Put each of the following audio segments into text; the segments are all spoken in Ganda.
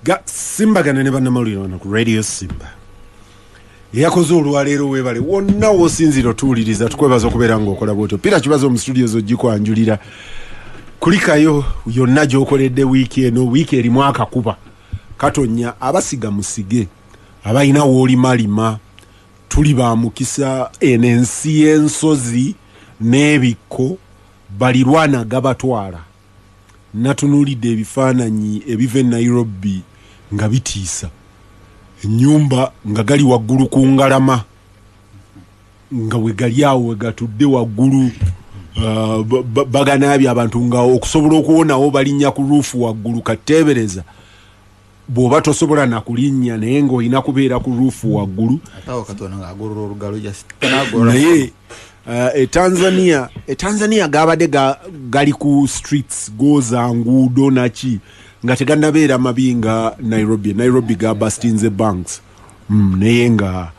Gasimbagane ne bannamawulire wano ku Radio Simba yakoze olwaleero weebale wonna wosinzira otuwuliriza tukwebaza okubeera ng'okola bwotyo Pira Kibazo mu studios ogikwanjulira kulikayo yonna gy'okoledde wiiki eno wiiki erimu akakuba katonya abasiga musige abalina woolimalima tuli ba mukisa enensi y'ensozi n'ebikko balirwana gabatwala natunuulidde ebifaananyi ebiva e Nairobi nga bitiisa ennyumba nga gali waggulu ku ngalama nga we gali awo we gatudde waggulu baganaabye abantu nga okusobola okuwonawo balinnya ku ruufu waggulu kateebereza bw'oba tosobola nakulinnya naye ng'olina kubeera ku ruufu waggulu naye Tanzania gabadde gali ku streets goza nguudo naki nga tegannabeera mabi nga Nairobi ga bustinze banks naye nga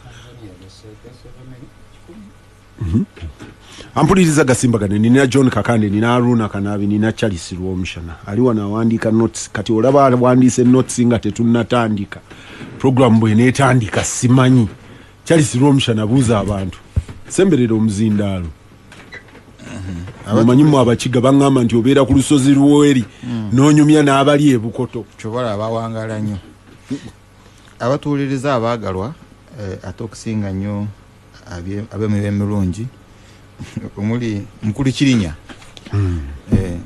ampuliriza Gasimbagane nina John Kakande nina Harunah Kanaabi nina Charles Rwomushana ali wana awandiika notes kati olaba awandiise notes nga tetunnatandika program bwe neetandika simanyi Charles Rwomushana buuza abantu semberera omuzindaalo abamanyimu abakiga baŋŋamba nti obeera ku lusozi lw'eri n'onyumya n'abali ebukoto kyobola abawangala nnyo abatuwuliriza abaagalwa ate okusinga nnyo ab'emibeera emirungi omuli mukulu Kirinya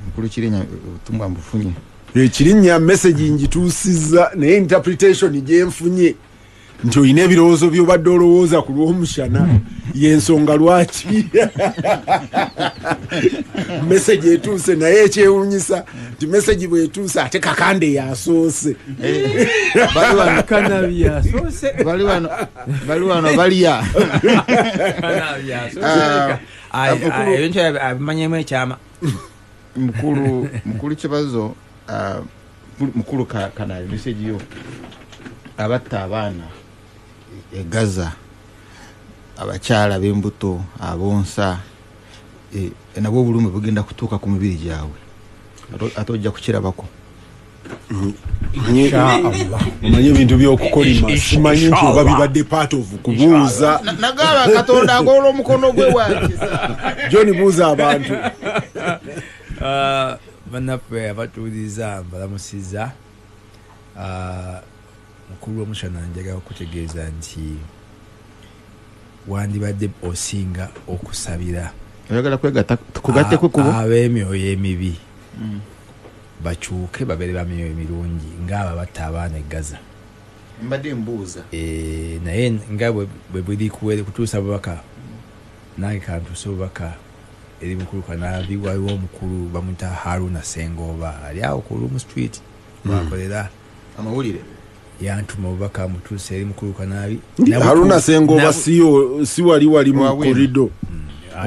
mukulu Kirinya obutumwa mbufunye Kirinya message ngituusizza naye interpretation gyenfunye nti olina ebirowoozo by'obadde olowooza ku Rwomushana y'ensonga lwaki message etuuse naye ekyewuunyisa nti message bw'etuuse ate Kakande yasoose Kanaabi yasoose bali wano balya Kanaabi yasoose ebintu abimanyemu ekyama mukulu Kibazo mukulu Kanaabi message yo abatta abaana egaza abakyala b'embuto abonsa nabwo obulumi bugenda kutuuka ku mibiri gyabwe ate ojja kukirabako omanye ebintu by'okukolima simanyi nti oba bibadde part of kubuuza nagaba Katonda agolola omukono gwe wakiza John buuza abantu bannaffe abatuwuliriza mbalamusiza mukulu Rwomushana njagala okutegeeza nti wandibadde osinga okusabira oyagala kwegatta kugatteko kubo ab'emyoyo emibi bakyuke babeere ba myoyo emirungi ng'aba batta abaana e Gaza mbadde mbuuza naye nga bwe buli kutuusa bubaka nange kantuuse obubaka eri mukulu Kanaabi waliwo omukulu bamuyita Harunah Sengoba ali awo ku Rwomu Street wakolera amawulire yantuma obubaka mutuuse eri mukulu Kanaabi Harunah Sengoba si wali mu korido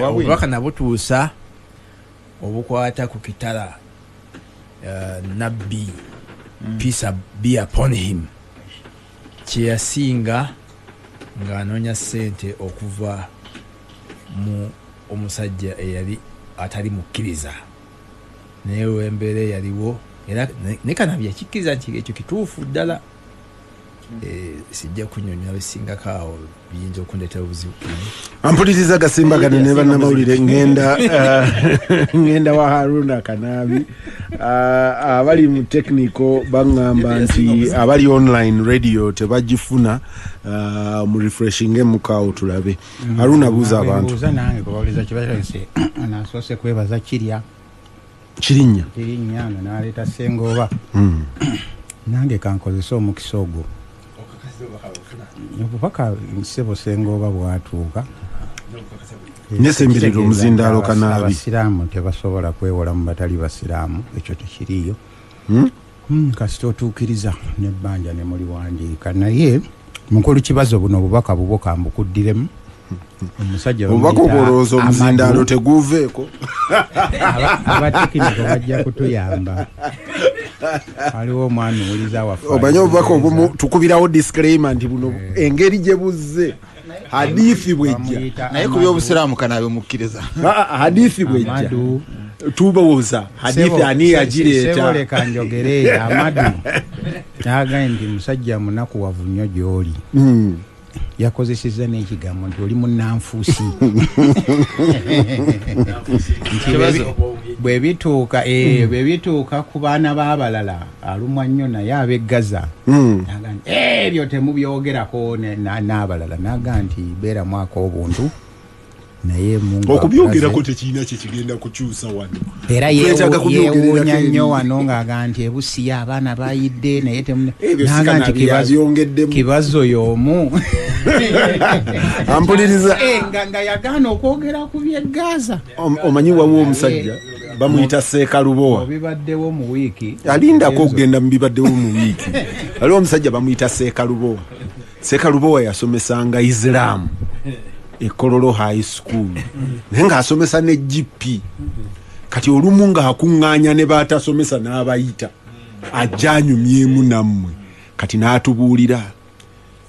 obubaka nabutuusa obukwata ku kitala nabbi peace be upon him kyeyasinga ng'anoonya ssente okuva mu omusajja eyali atali mukkiriza naye olw'embeera eyaliwo era ne Kanaabi yakikkiriza nti ekyo kituufu ddala sijja kunyonyola bisingako awo biyinza okundeetera obuzibu ampuliriza Gasimbagane ne bannamawulire ngenda wa Harunah Kanaabi abali mu technical baŋŋamba nti abali online radio tebagifuna mu refreshing mukaawo tulabe Harunah buuza abantu buuza nange kubawuliza kibalense nasoose kwebaza Kirinya nga n'aleeta Sengoba nange kankozesa omukisa ogwo obubaka nsebo Sengoba bwatuuka nesemberera omuzindaalo Kanaabi abasiraamu tebasobola kwewola mu batali basiraamu ekyo tekiriyo kasita otuukiriza nebbanja ne muli wandiika naye mukulu Kibazo buno obubaka bubwo kambukuddiremu omusajja obubaka obwolowooza omuzindaalo teguveeko abatekiniko bajja kutuyamba waliwo omwami uliza waffe omanye obubaka obumu tukubirawo disclaimer nti buno engeri gye buzze hadithi bwejja naye ku by'obusiraamu Kanaabi mukkiriza hadithi bwejja tubuuza hadithi ani yagireeta seboleka njogere Amadu naga ndi musajja munakuwavu nnyo gy'oli yakozesezza n'ekigambo nti oli munnanfuusi bwe bituuka ku baana b'abalala alumwa nnyo naye ab'eggaza naga nti ebyo temubyogerako n'abalala naga nti beera mwaka obuntu naye okubyogerako tekirina kyekigenda kukyusa wano era yeewuunya nnyo wano ng'aga nti ebusiya abaana bayidde naye naga nti Kibazo y'omu ampuliriza nga yagaana okwogera ku by'eggaza. Omanyi wawo omusajja bamuyita Seekalubowa bibaddewo mu wiiki alindako okugenda mu bibaddewo mu wiiki aliwo omusajja bamuyita Seekalubowa yasomesanga Islam Kololo High School naye ng'asomesa ne GP kati olumu ng'akuŋŋaanya ne baatasomesa n'abayita ajja anyumyemu nammwe kati n'atubuulira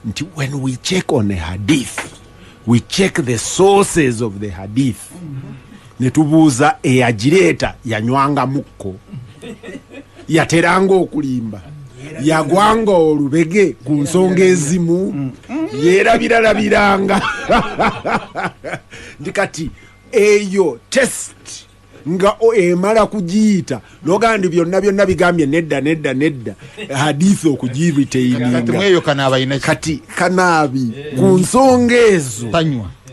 nti when we check on a hadith we check the sources of the hadith ne tubuuza eyagireeta yanywanga mukko yateranga okulimba yagwanga olubege ku nsonga ezimu yeerabiralabiranga ndi kati eyo test nga emala kugiyita nogandi byonna bigambye nedda hadithi okugirritaininga kati Kanaabi ku nsonga ezo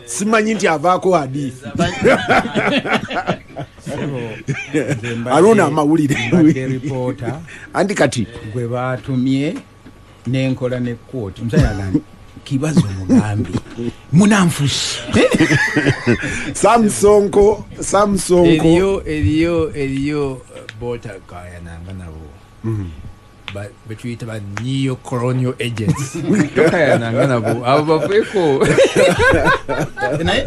simanyi nti avaako hadithi Harunah amawulire anti kati gwe baatumye n'enkola ne kkooti omusajja agamba Kibazo mugambi munanfuusi Samsonko eriyo bwattaka yananga nabo betuyita ba neo colonial agents tokayananga nabo abo baveeko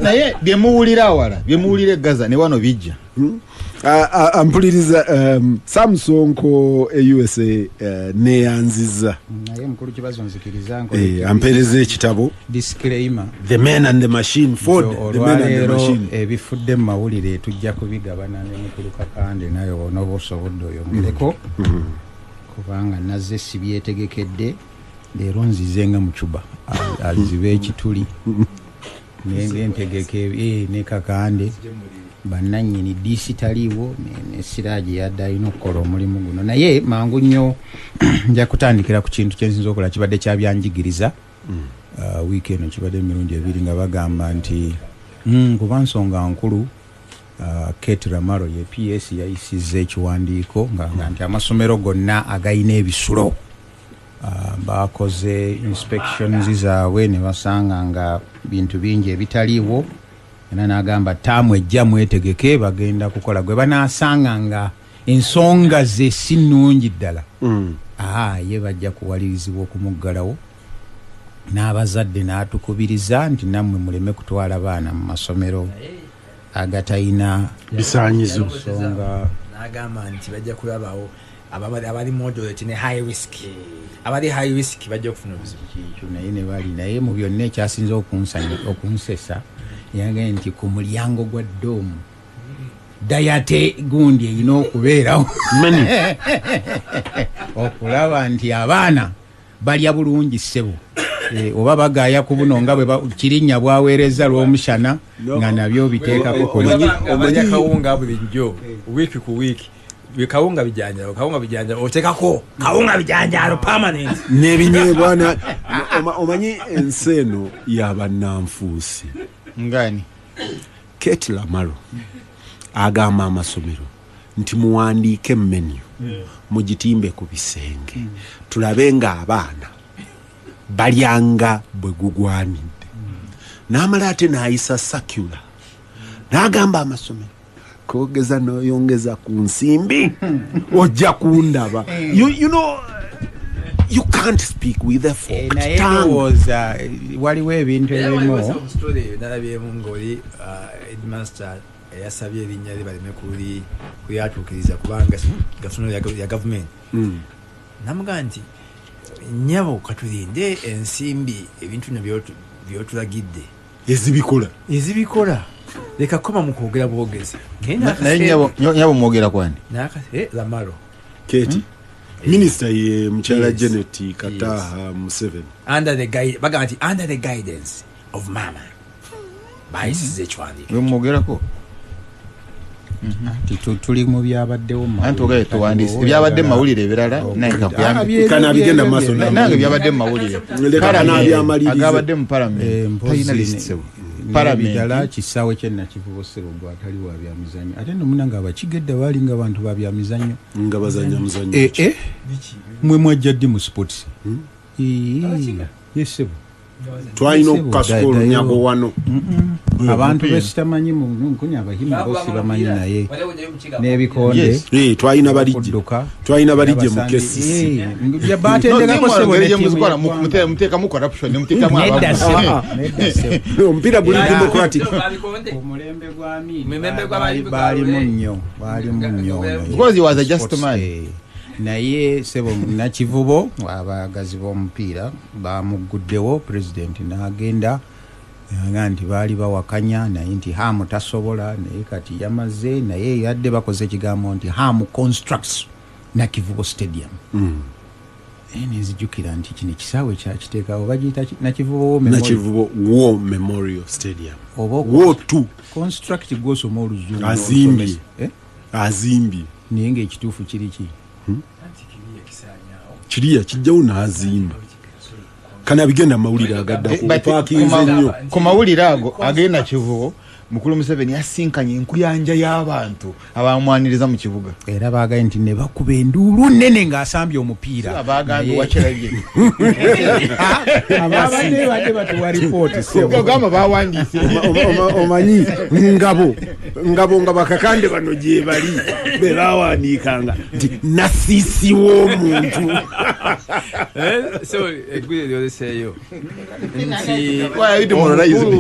naye byemuwulira awala byemuwulira eggaza ne wano bijja ampuliriza Samsonko USA neyanziza naye mukulu Kibazo nzikiriza ampereza ekitabo disclaimer The Man and the Machine Ford The Man and the Machine ebifudde mu mawulire tujja kubigabana ne mukulu Kakande nayo onoba osobodde oyongereko kubanga nazze sibyetegekedde leero nzizenga mu Cuba alizibe ekituli nentegeke ne Kakande bannannyini diisi taliiwo ne Siraaji yadde alina okukola omulimu guno naye mangu nnyo nja kutandikira ku kintu kyensinza okola kibadde kya byanjigiriza wiiki eno kibadde emirundi ebiri nga bagamba nti kuba nsonga nkulu Kate Ramaro ye PS yayisizza ekiwandiiko nga nti amasomero gonna agayina ebisulo bakoze inspections zaabwe ne basanga nga bintu bingi ebitaliiwo era n'agamba taamu ejja mwetegeke bagenda kukola gwe banaasanga nga ensonga ze si nnungi ddala ye bajja kuwalirizibwa okumuggalawo n'abazadde n'atukubiriza nti nammwe muleme kutwala baana mu masomero agatayina bisaanyizo nsonga n'agamba nti bajja kulabawo abali moderate ne high risk abali high risk bajja kufuna obuzibu kikyo naye ne bali naye mu byonna ekyasinza okunsesa yagambye nti ku mulyango gwa ddoomu dayate gundi erina okubeerawo okulaba nti abaana balya bulungi ssebo oba bagaaya ku buno nga bwe kirinnya bwaweereza Rwomushana nga nabyo biteekako omanya kawunga bulijjo wiiki ku wiiki kawunga bijanjalo oteekako kawunga bijanjalo permanent n'ebinyeebwana omanyi ensi eno y'abannanfuusi ngani Kate Ramaro agamba amasomero nti muwandiike menu mugitimbe ku bisenge tulabe nga abaana balyanga bwe gugwanidde n'amala ate n'ayisa circular n'agamba amasomero kogeza n'oyongeza ku nsimbi ojja kundaba you know you can't speak with a forked tongue. Waliwo ebintu ebimu nalabyemu ng'oli headmaster yasabye erinnya lye baleme kulyatuukiriza kubanga gafuno ya gavumenti namugamba nti nnyabo katulinde ensimbi ebintu bino byotulagidde ezibikola leka koma mukwogera bwogezi naye nyabo mwogera kwani lamaro Keti Minister ye mchala Janet Kataha Museveni under the guidance of mama bayisize chwandi we mwogera ko tuli mu byabaddewo anti ogaye tuwandise byabadde mawulire birala naika kuyambi kana bigenda maso nange byabadde mawulire Kanaabi amaliriza agabadde mu parliament tayina list parliament kisawe kyenna kivubosero gwatali wa byamizanyo ate nomunanga abakigedde bali nga abantu ba byamizanyo nga bazanya muzanyo mwe mwajjadde mu sports yesebo twaino kaskulu nyabo wano abantu besitamanyi mu nkunya abahimba bosi bamanyi naye nebikonde twaina balijje mu kesisi ya batendeka ko sebo ne muzikola muteka mu corruption ne muteka mu abantu mpira buli democratic omulembe gwa amini bali munyo because he was a just man naye sebo na kivubo abagazi b'omupiira bamuguddewo president n'agenda nti baali bawakanya naye nti hamu tasobola naye kati yamaze naye yadde bakoze ekigambo nti hamu constructs na kivubo stadium nenzijukira nti kino ekisaawe kyakiteekawo bagiyita nakivubo war memorial stadium oba two construct gwosoma oluzungu azimbi naye ngaekituufu kiriki kiriya kijjawo n'azimba kana bigenda mawulire agaddakupakinze nnyo ku mawulire ago agenda kivubo mukulu Museveni yasinkanye enkuyanja y'abantu abamwaniriza mu kibuga era baagaye nti ne bakuba enduulu nnene ng'asambye omupiira abagambe wakirabye abadde badde batuwa ripooti ogamba bawandiise omanyi ngabo nga bakakande bano gye bali be bawandiikanga nti nasiisi w'omuntu so egwire lyoleseeyo why are you demoralized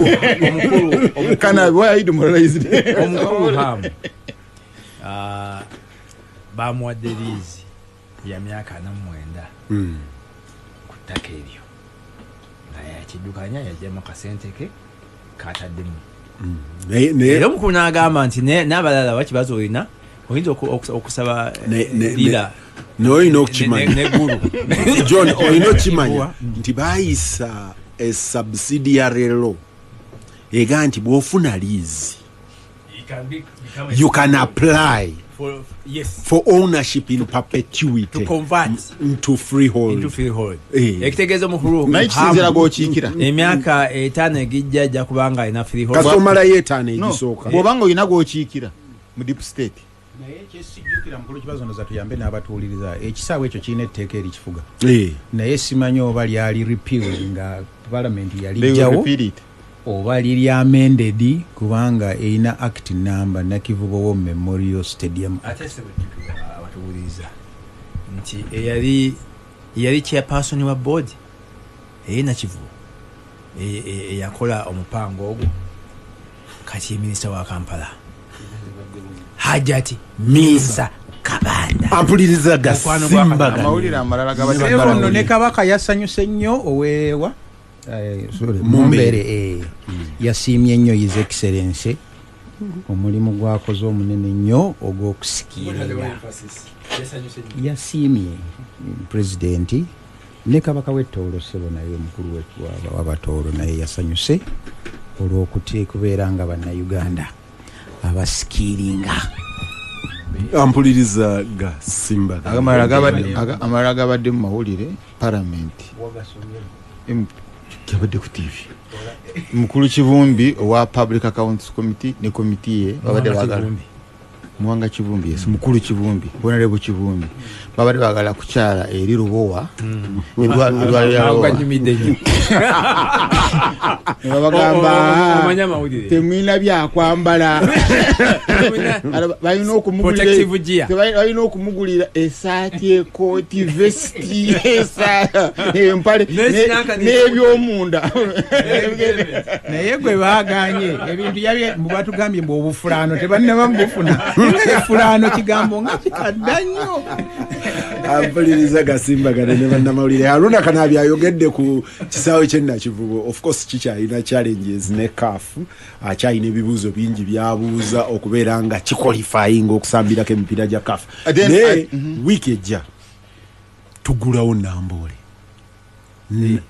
Kanaabi why are you demoralized omukulu hamu bamuwadde liizi ya myaka 49 ku ttaka eryo nga yakiddukanya yajjamu kasente ke kataddemu era omukulu n'agamba nti n'abalala wakibazo olina oyinza okusaba lira noyina okukimanya neggulu John oyina okukimanya nti baayisa esubsidiary law ega nti bw'ofuna liizi you can apply for ownership in perpetuity to convert into freehold ekitegeeza omukulu naye kisinziira g'okiikira emyaka 5 egijja ajja kubanga alina freehold kasita omalayo 5 egisooka bw'obanga olina g'okiikira mu deep state naye kyesijjukira mukulu Kibazo ndoza tuyambe n'abatuwuliriza ekisaawe ekyo kirina etteeka erikifuga naye simanyi oba lyali repealed nga palamenti yalijjawo oba liri amended kubanga erina act number nakivubo wo memorial stadium abatuwuliriza nti eyali chairperson wa board eyina kivubo eyakola omupango ogwo kati minisita wa Kampala Hajati Misa Kabanda ampuliriza Gasimbagane amawulire amalala gabadde ne kabaka yasanyuse nnyo oweewa mumbere yasiimye nnyo his excellence omulimu gwakoze omunene nnyo ogw'okusikirira yasiimye pulezidenti ne kabaka w'ettoolo Ssebo naye omukulu w'abatoolo naye yasanyuse olw'okubeera nga bannayuganda abasikiringa ampuliriza Gasimbagane amalala gabadde mu mawulire palamenti kyabadde ku TV mukulu Kivumbi owa Public Accounts Committee ne komiti ye babadde bagala Muwanga Kivumbi yes mukulu Kivumbi Honorable Kivumbi babadde bagala kukyala eri Rubowa babagamba temwina byakwambala balina okumugulira esaati ekooti vesti empale n'ebyomunda naye gwe baganye ebintu yabye mubatugambye mbu obufulano tebannaba mubufuna efulano kigambo nga kikadda nnyo ampuliriza Gasimbagane ne bannamawulire. Harunah Kanaabi ayogedde ku kisaawe ky'ennakivubo. Of course kikyalina challenges ne CAF. Akyalina ebibuuzo bingi byabuuza okubeera nga kiqualifying okusambirako emipiira gya CAF. Naye wiiki ejja tugulawo Namboole.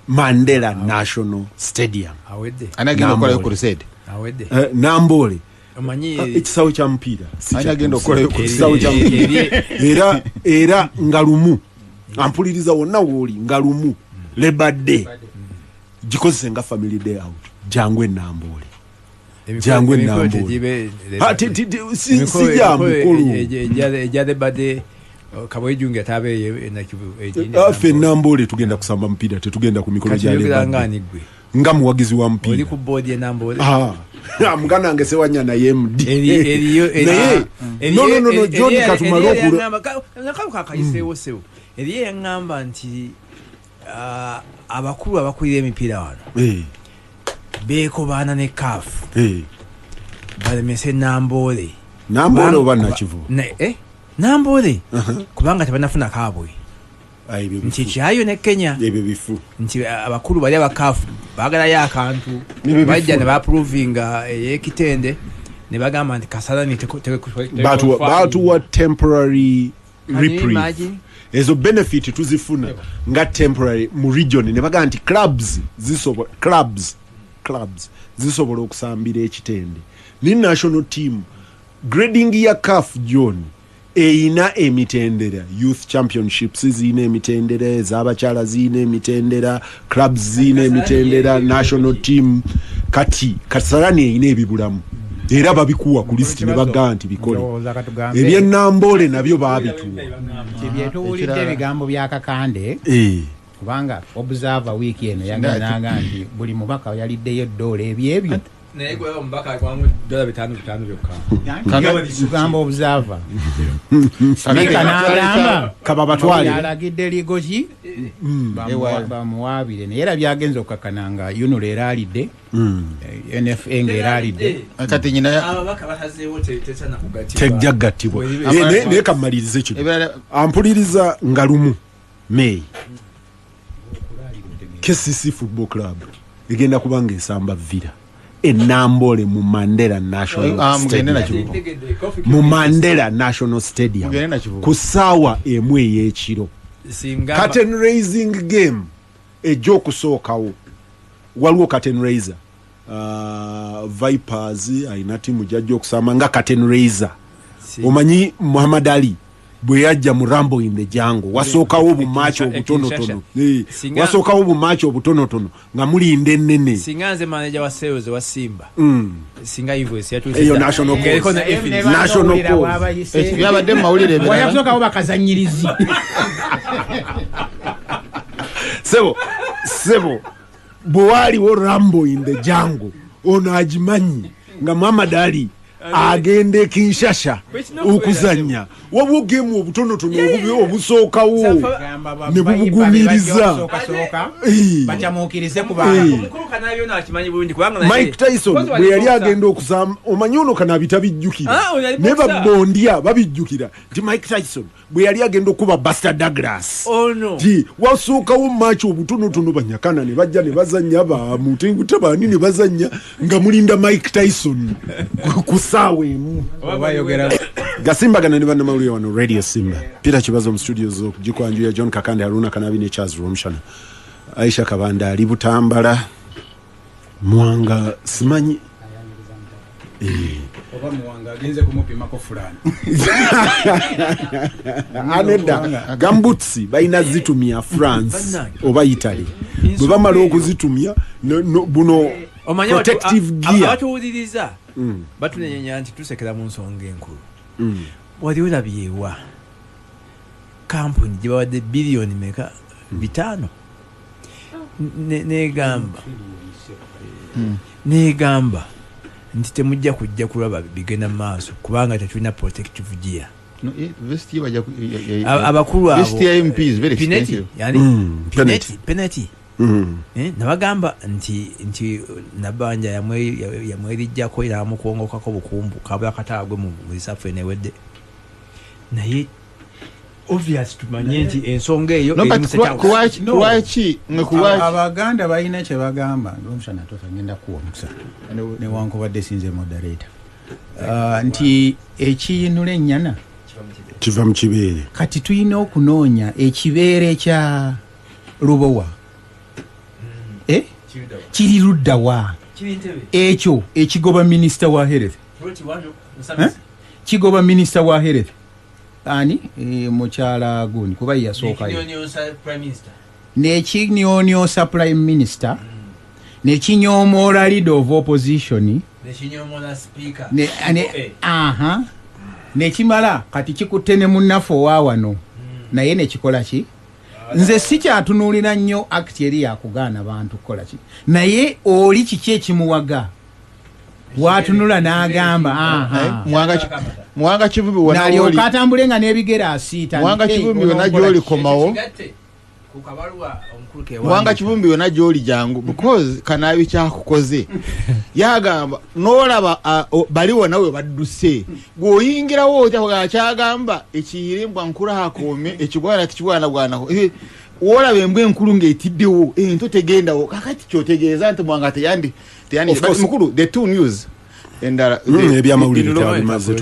Mandela National Stadium. Awedde. Anagenda okola crusade. Awedde. Namboole. Omanyi ekisawo kya mupiira. Anagenda okola ekisawo kya mupiira. Era nga lumu. Ampuliriza wonna wooli nga lumu. Labor Day. Gikozese nga family day out. Jangwe Namboole. Jangwe Namboole. Sijja mukulu. Ejja Labor Day. Kabwejunge tabe afe Namboole tugenda kusamba mpira tetugenda ku mikolo gya leo nga muwagizi wa mpira oli ku board ya Namboole mugana nge sewanya na MD no John katumalo ku kakayisewo sewo eriye yangamba nti abakulu abakulira emipiira wano beko bana ne CAF balemese Namboole oba nakivu Namboole kubanga tebanafuna kabwe nti kyayo ne Kenya ebyo bifu nti abakulu bali abakafu bagalayo akantu bajja ne baprovinga ekitende ne bagamba nti kasalani batuwa temporary reprieve ezo benefit tuzifuna nga temporary mu region ne bagamba nti clubs zisobola okusambira ekitende ni national team grading ya CAF John eina emitendera youth championships zina emitendera ez'abakyala zina emitendera clubs zina emitendera national team kati Kasarani eina ebibulamu era babikuwa ku list ne bagamba nti bikole ebye Namboole nabyo babituwa kibyetuwulidde ebigambo bya Kakande kubanga observer week eno yagananga nti buli mubaka yaliddeyo $1 ebyebyo naye gwe ombaka kwangu $5 byokka kugamba observer kanagamba kaba batwale alagidde ligoki bamuwaabire naye era byagenza okukakananga yuno leero alidde NFA ng'era alidde kati nyina ababaka batazeewo tetana kugatibwa tejjagattibwa naye kamalirize kino ampuliriza nga lumu May KCC Football Club egenda kubanga esamba Villa Namboole mu Mandela National Stadium mu Mandela National Stadium ku ssaawa emu ey'ekiro curtain raising game ej'okusookawo waliwo curtain raiser Vipers ayina timu jajja okusamba nga curtain raiser omanyi Muhammad Ali bwe yajja mu Rambo in the Jungle wasookawo obumacho obutonotono wasookawo obumacho obutonotono nga mulinda ennene singa nze manager wa sales wa Simba singa hivyo yatuuze eyo national cause byabadde mawulire bwe yasookawo bakazanyirizi sebo bwe waliwo Rambo in the Jungle ono agimanyi nga Muhammad Ali agende Kinshasa okuzanya wabugemu obutonotono obusookawo ne bubugumiriza bachamukirize ku bantu omukulu Kanaabi ono akimanyi bulungi kubanga Mike Tyson bwe yali agenda okuzama omanyi ono Kanaabi tabijjukira ne babondya babijjukira nti Mike Tyson bwe yali agenda okuba Buster Douglas ti wasookawo macho obutonotono banyakana ne bajja ne bazanya bamutenguta bani ne bazanya nga mulinda Mike Tyson kusawe emu Gasimbagane ne bannamawulire wano Radio Simba Peter Kibazo mu studios okugikwanjuya John Kakande Harunah Kanaabi ne Charles Rwomushana Aisha Kabanda ali Butambala Muwanga simanyi oba Muwanga agenze kumupimako fulani aneda gambutsi baina zitumia France oba Italy bwe bamala okuzitumya buno protective gear abatuwuliriza batunenya nti tusekera mu nsonga enkulu wali olabyewa kampuni gye bawadde biliyoni meka 5 negamba nti temujja kujja kulaba bigenda mu maaso kubanga tetulina protective gear abakulu abo penalty nabagamba nti nabanja yamwerijjako era amukwongokako bukumbu kabula kataagwe mu lisaffe newedde naye obvious tumanye nti ensonga eyo lwaki abaganda balina kye bagamba Rwomushana tofa ngenda kuwa mukisa newankubadde sinze moderator nti ekiyinula ennyana kiva mu kibeere kati tulina okunoonya ekibeere kya Lubowa kiri luddawa ekyo ekigoba minisita wa health kigoba minisita wa health ani mukyala gundi kuba yasookayo nekinyonyosa prime minister nekinyomoola leader of opposition nekimala kati kikutte ne munnaffe owawano naye nekikola ki nze sikyatunuulira nnyo act eri yakugaana bantu kukola ki naye oli kiki ekimuwaga watunula n'agamba Muwanga Kivumbi nalyoka atambule nga n'ebigere asiita Muwanga Kivumbi wonna gy'oli komawo Muwanga Kivumbi wonna gy'oli jangu because Kanaabi kyakukoze yagamba n'olaba baliwo nawe badduse bw'oyingirawo otya kyagamba ekiyirimbwa nkula akoome ekibwana tikibwanagwanako olaba embwa enkulu ng'etiddewo ento tegendawo kakati kyotegeeza nti Muwanga teyandi mukulu the two news ebyamawulire tyabimaze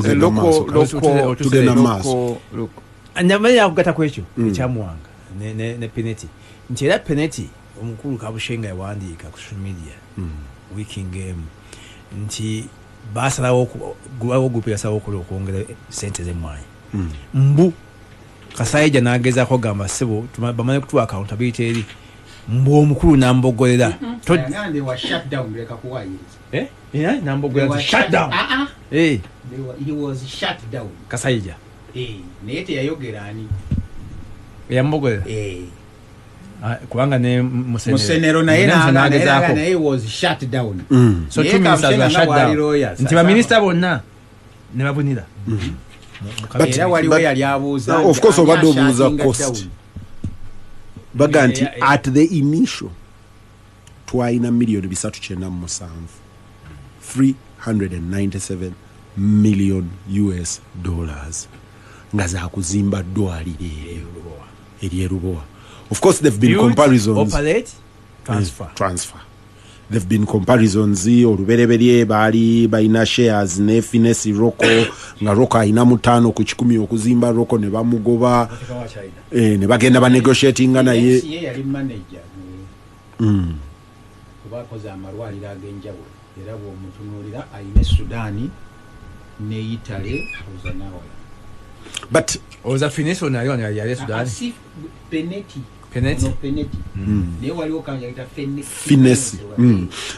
tugenda maaso nyamanya yakugata kwekyo ekyamuwanga ne penalty nti era penalty omukulu Kabushenga yawandiika ku social media weekend game nti basalawo gupu yasalawo okwongera sente z'emmwanyi mbu Kasayija n'agezaako gamba ssebo bamale kutuwa accountability eri mbu omukulu n'ambogolera Kasayija naye teyayogera ani yambogolera kubanga ne Musenero naye naye was shut down so two ministers were shut down nti baminister bonna ne babunira era waliwo yali abuuza of course obadde obuuza cost baga nti at the initial twalina $397 $397 million nga zakuzimba ddwaliro eri Lubowa. Of course they've been comparisons transfer they've been comparisons olubereberye baali balina shares ne Finesi Roko nga Roko alina mutaano ku 10 okuzimba Roko ne bamugoba ne bagenda ba negotiating naye yali manager kubakoza amalwaliro ag'enjawulo era bw'omutunuulira ayina Sudani ne Italy ozanawa but oza Finesi onayo yali Sudani penalty ne waliwo kanja ita Finesi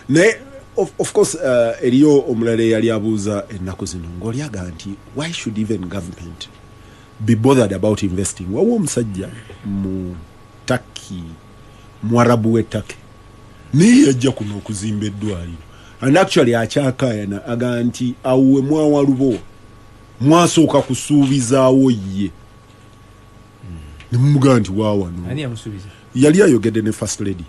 ne of course eriyo omulale yali abuuza ennaku zino ng'olyaga nti why should even government be bothered about investing wawo omusajja mu Taki Mwarabu w'ettaka naye yajja kuno okuzimba eddwaliro and actually akyakaayana aga nti awuwe mwawa Lubowa mwasooka kusuubizaawo ye ne mumugaa nti waawano yali ayogedde ne first lady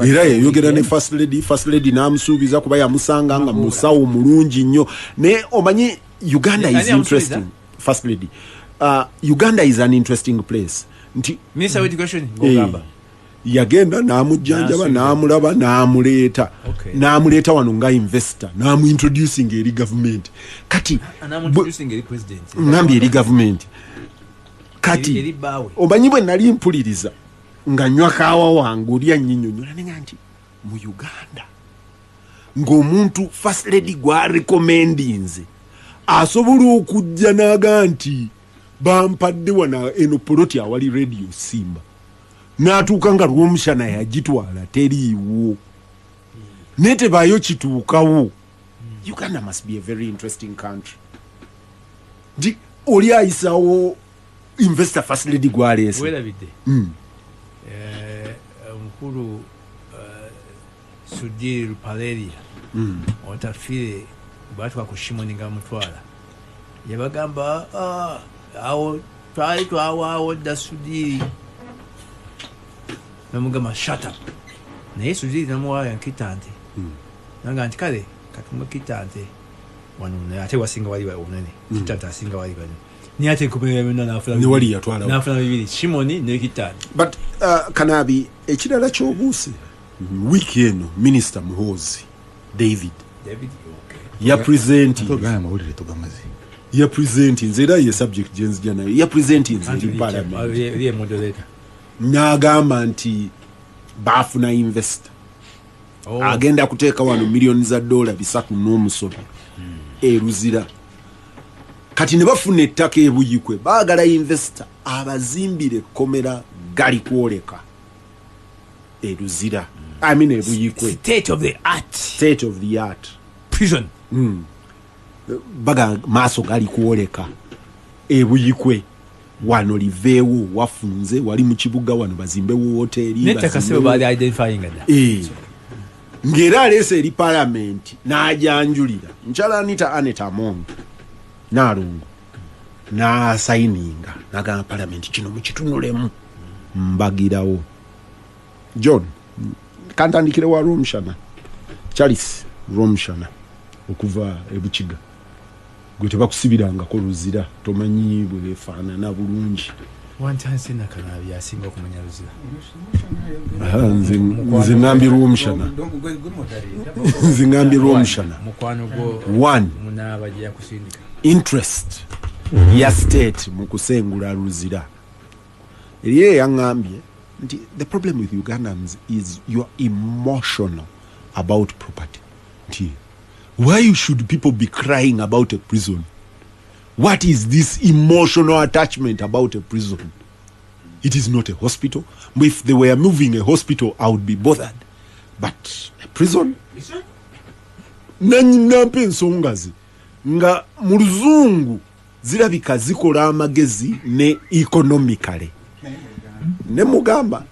era yayogera ne first lady n'amusuubiza kuba yamusanga nga musawo mulungi nnyo naye omanyi Uganda is interesting first lady Uganda is an interesting place nti Minister of Education ngogamba yagenda n'amujjanjaba n'amulaba n'amuleeta wano nga investor n'amuintroducing eri government kati ngambye eri government kati omanyi bwe nali mpuliriza nga nywa kaawa wange oli annyinyonnyola nenga nti mu Uganda ng'omuntu first lady gwarekomendinze asobola okujja n'aga nti bampadde wana eno poloti awali radio Simba n'atuuka nga Rwomushana yagitwala teriiwo netebayo kituukawo. Uganda must be a very interesting country. Di oli ayisawo investor first lady gwaleese welabidde omukulu Sudiri Paleria otafire batwa ku Shimoni nga mutwala yabagamba awo twali twawawo da Sudiri namugamba shut up naye Sudiri namuwaya nkitante nanga nti kale katumwe kitante wano ate wasinga wali onene kitata asinga wali bano ni ate kupera bino nafula ni wali yatwala nafula bibiri Shimoni ne kitata but Kanaabi ekirala ky'obuuse wiki eno Minister Muhoozi David okay ya presenting tugana mawulire tugamaze ya presenting zera ye subject jenzi jana ya presenting zeri parliament ye moderator n'agamba nti baafuna investor agenda kuteeka wano millioni za dola bisatu n'omusobi eruzira kati ne bafuna ettaka ebuyikwe baagala investor abazimbire komera gali kwoleka eruzira ebuyikwe state of the art prison baga maaso gali kwoleka ebuyikwe wano liveewo wafunze wali mu kibuga wano bazimbewo hoteli nettaka sebo baali identifying nga ngera alese eri parliament n'ajanjulira nchala Anita Anet Among n'alungu n'asayininga n'agamba parliament kino mukitunulemu mbagirawo John kantandikire wa Rwomushana Charles Rwomushana okuva ebukiga gwe tebakusibirangako luzira tomanyi bwefaanana bulungi wantansi na Kanaabi asinga okumanya luzira nze ngambye Rwomushana nze ngambye Rwomushana mukwano gwo one munaba gya kusindika interest ya state mu kusengula luzira eriye yangambye nti the problem with Ugandans is you're emotional about property nti why should people be crying about a prison? What is this emotional attachment about a prison? It is not a hospital. If they were moving a hospital, I would be bothered. But a prison? Nampe ensongazi nga mu luzungu zirabika zikola amagezi ne economically. Ne mugamba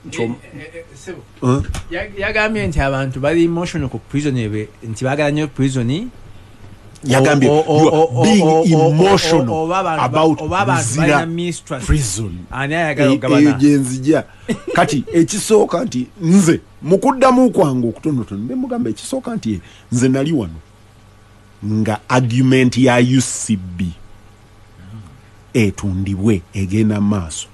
yagambye nti abantu bali emotional ku prison ebe nti bagala nnyo prison yagambye being emotional about Luzira prison ani ayagala okugabana genzija kati ekisooka nti nze mukuddamu kwangu okutonotono ne mugamba ekisooka nti nze nali wano nga argument ya UCB etundibwe egenda maaso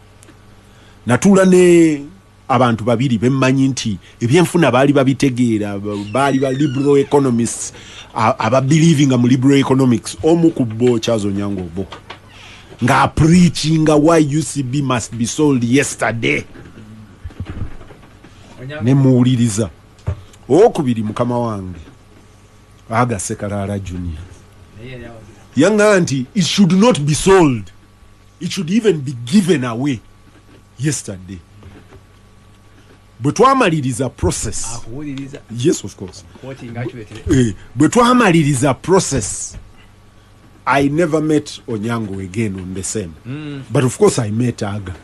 natula ne abantu babiri bemmanyi nti ebyenfuna baali babitegeera baali ba liberal economists aba believing mu liberal economics omu ku bo Kyazo Nyango bo nga preaching why UCB must be sold yesterday ne muwuliriza okubiri mukama wange Sekalala Junior yanga nti it should not be sold, it should even be given away yesterday. But twamaliriza process. Yes, of course. But twamaliriza process. I never met Onyango again on the same. But of course I met Aga.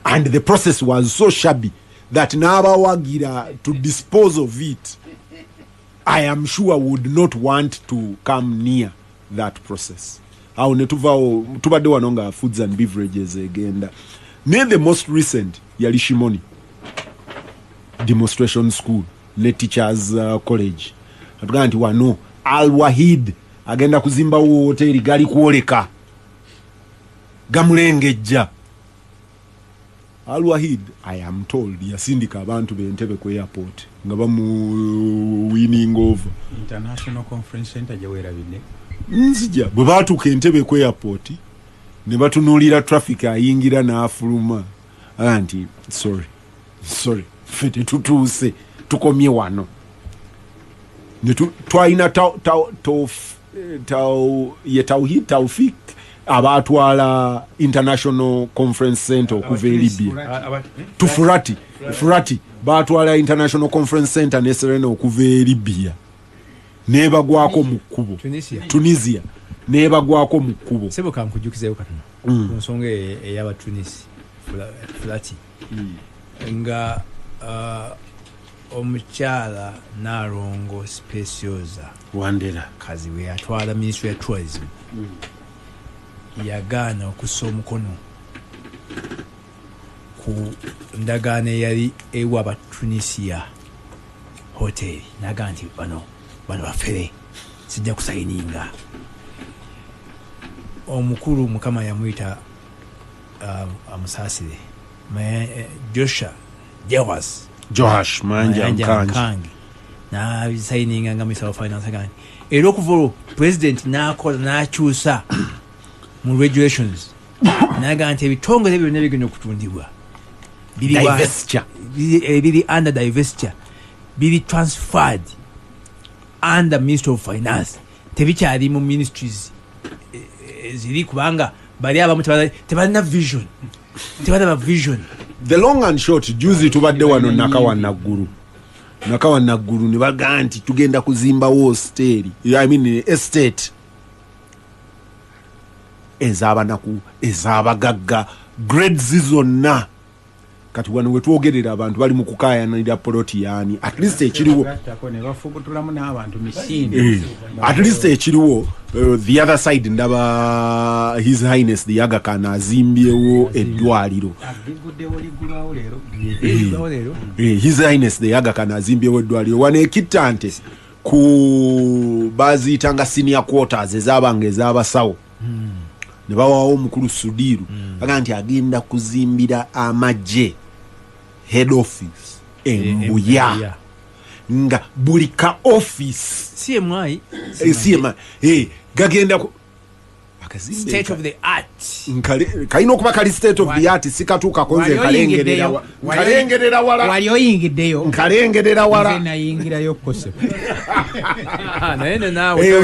And the process was so shabby that Naba Wagira to dispose of it, I am sure would not want to come near that process. Tubade wanonga foods and beverages again. Near the most recent yali Shimoni demonstration school ne teachers college atuga nti wano Al Wahid agenda kuzimba hoteli gali kuoleka gamulengejja. Al Wahid, I am told, yasindika abantu bentebe ku airport nga bamu winning over International Conference Center jawera bine nzija bwe batuuka entebe ku airport ne batunuulira traffic ayingira n'afuluma anti sorry fete tutuuse tukomye wano twalina Taufik abatwala International Conference Center okuva e Libya Furati batwala International Conference Center ne Serena okuva e Libya nebagwako mu kkubo Tunisia nebagwako mu kkubo sebo kankujukizeyo katono nsonga eyaba Tunisia Furati nga omukyala Narongo Speciosa Wandera kazi we atwala Ministry of Tourism yagaana okussa omukono ku ndagaano eyali ewa Abatunisia hoteli naga nti bano bafere sijja kusayininga omukulu mukama yamuyita amusaasire Joash Manja Mkangi nabisayininga nga Minister of Finance agandi era okuva olwo president n'akola n'akyusa mu regulations naga nti ebitongole byonna bigenda okutundibwa biri under divestiture biri transferred under Ministry of Finance tebikyali mu ministries ziri kubanga bali abamu tebalina vision. The long and short, juzi tubadde wano nakawa naggulu ne baga nti tugenda kuzimba estate ez'abanaku ez'abagagga grades zonna kati wano we twogerera abantu bali mu kukaayanira poloti yani at least ekiriwo the other side ndaba His Highness the Aga Khan azimbyewo eddwaliro His Highness the Aga Khan azimbyewo eddwaliro wano ekittante ku baziyitanga senior quarters ezabanga ez'abasawo ne bawawo omukulu Sudiru aga nti agenda kuzimbira amagye head office Mbuya nga buli ka office CMI gagenda state of the art kalina okuba kali state of the art sikatuuka konze kalengerera wala wali oyingiddeyo nkalengerera wala nayingirayo kose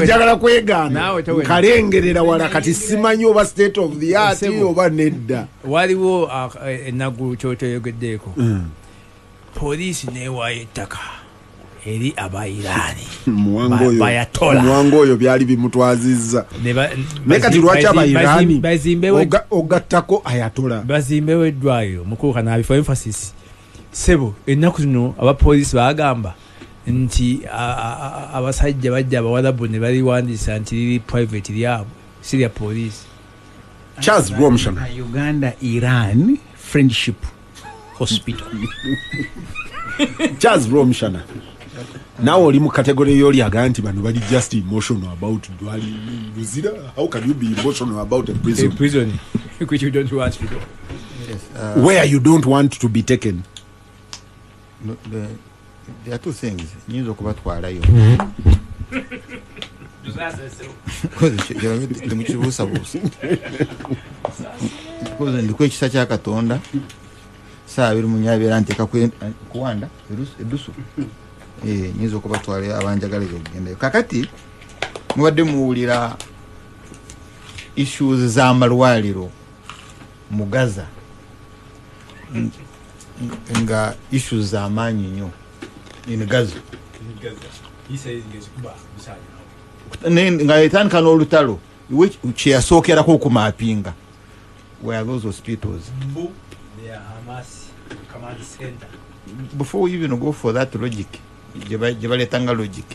njagala kwegaana kalengerera wala kati simanyi oba state of the art oba nedda waliwo enaggulu kyotoyogeddeeko poliisi neewaayo ettaka eri abayiraani Muwanga oyo byali bimutwazizza naye kati lwaki abayiraani ogattako ayatola bazimbewo eddwaliro mukulu Kanaabi for emphasis sebo ennaku zino abapoliisi bagamba nti abasajja bajja abawalabu ne baliwandiisa nti liri private lyabwe sirya poliisi Charles Rwomushana Uganda Iran Friendship Hospital Charles Rwomushana now oli mu category yoli aga nti bano bali just emotional about dwali luzira. How can you be emotional about a prison? Which you don't want to do. Yes, where you don't want to be taken. No, there are two things. Nyizo kubatwalayo. Because ndiko ekisa kya Katonda saabiri munyabera nteka kuwanda edusu nyizo kubatwala abanjagala okugenda kakati mubadde muwulira issues z'amalwaliro mu Gaza nga issues z'amaanyi nnyo in Gaza nga etandika n'olutalo kyeyasookerako okumapinga where those hospitals before we even go for that logic jebaletanga logic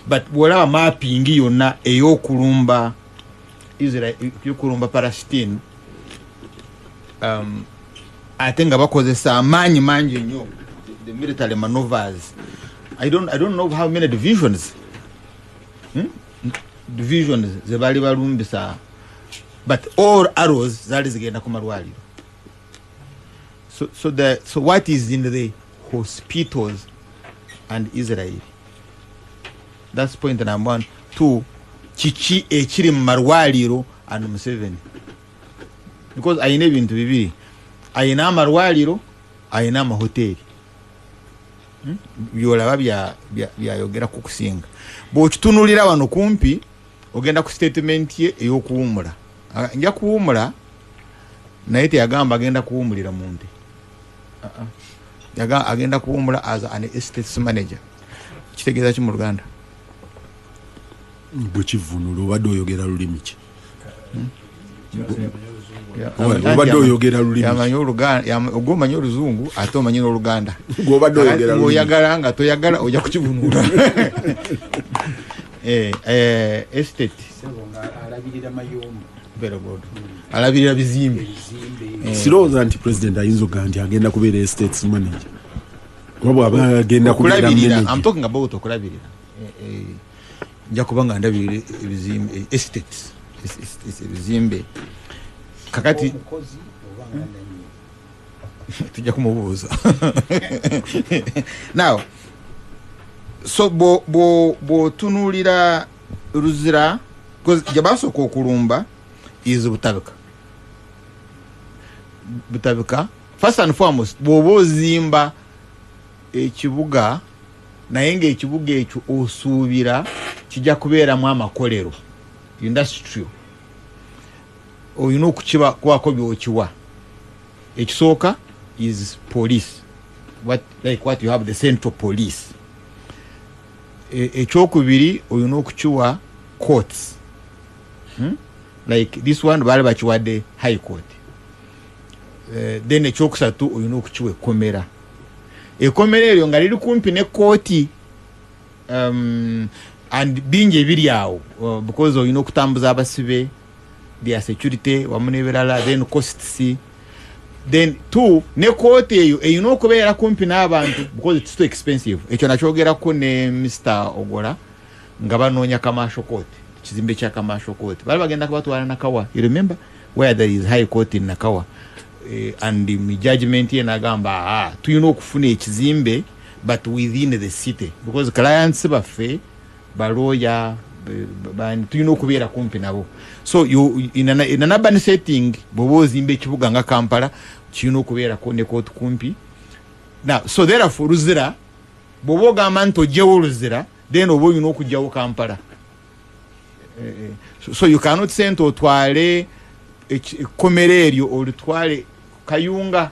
but bwolaba mapping yonna ey'okulumba Israel y'okulumba Palestine ate nga bakozesa amaanyi mangi nnyo the military maneuvers. I don't know how many divisions ze bali balumbisa but all arrows zali zigenda ku malwaliro. So what is in the hospitals and Israel? That's point number 1. 2, chichi ekiri mu malwaliro and Museveni, because ayina ebintu bibiri, ayina amalwaliro ayina amahoteli byolaba byayogera ku kusinga. Bw'okitunulira wano kumpi ogenda ku statement ye ey'okuwumula, nja kuwumula naye teyagamba agenda kuwumulira mu nte. Agenda kuwumula as an estate manager. Kitegeeza ki mu Luganda? Bwekivunula obadde oyogera lulimi ki? Obadde oyogera lulimi ki? Ogw'omanyi Oluzungu ate omanyi n'Oluganda. Gw'obadde oyogera lulimi ki? Oyagala nga toyagala ojja kukivunula. Estate alabirira mayumba. Very good. Alabirira bizimbe. Sirowooza nti president ayinza okuga nti agenda kubeera estates manager. Wabula agenda kubeera manager. I'm talking about okulabirira. Nja kuba nga ndabirira ebizimbe estates. ebizimbe kakati tujja kumubuuza now so bw'otunuulira Luzira gye basooka okulumba is butabika first and foremost bw'oba ozimba ekibuga naye ng'ekibuga ekyo osuubira kijja kubeeramu amakolero industry olina okukibako byokiwa ekisooka is police what you have the central police ekyokubiri olina okukiwa courts like this one baali bakiwadde high court then ekyokusatu olina okukiwa ekkomera eryo nga liri kumpi ne kooti and bingi ebiri awo because olina okutambuza abasibe their security wamu n'ebirala then costs then two ne kooti eyo eyina okubeera kumpi n'abantu because it's too expensive ekyo nakyogerako ne Mr. Ogola nga banoonya commercial court kizimbe kya commercial court bali bagenda kubatwala Nakawa you remember where there is high court in Nakawa and the judgment ye nagamba tuyina okufuna ekizimbe but within the city because clients baffe baloya tuyina okubeera kumpi nabo so in an urban setting bw'oba ozimba ekibuga nga Kampala kirina okubeerako ne kooti kumpi now so therefore Luzira bw'oba ogamba nti ogyewo Luzira then oba olina okugyawo Kampala so you cannot say nti otwale ekkomera eryo olutwale Kayunga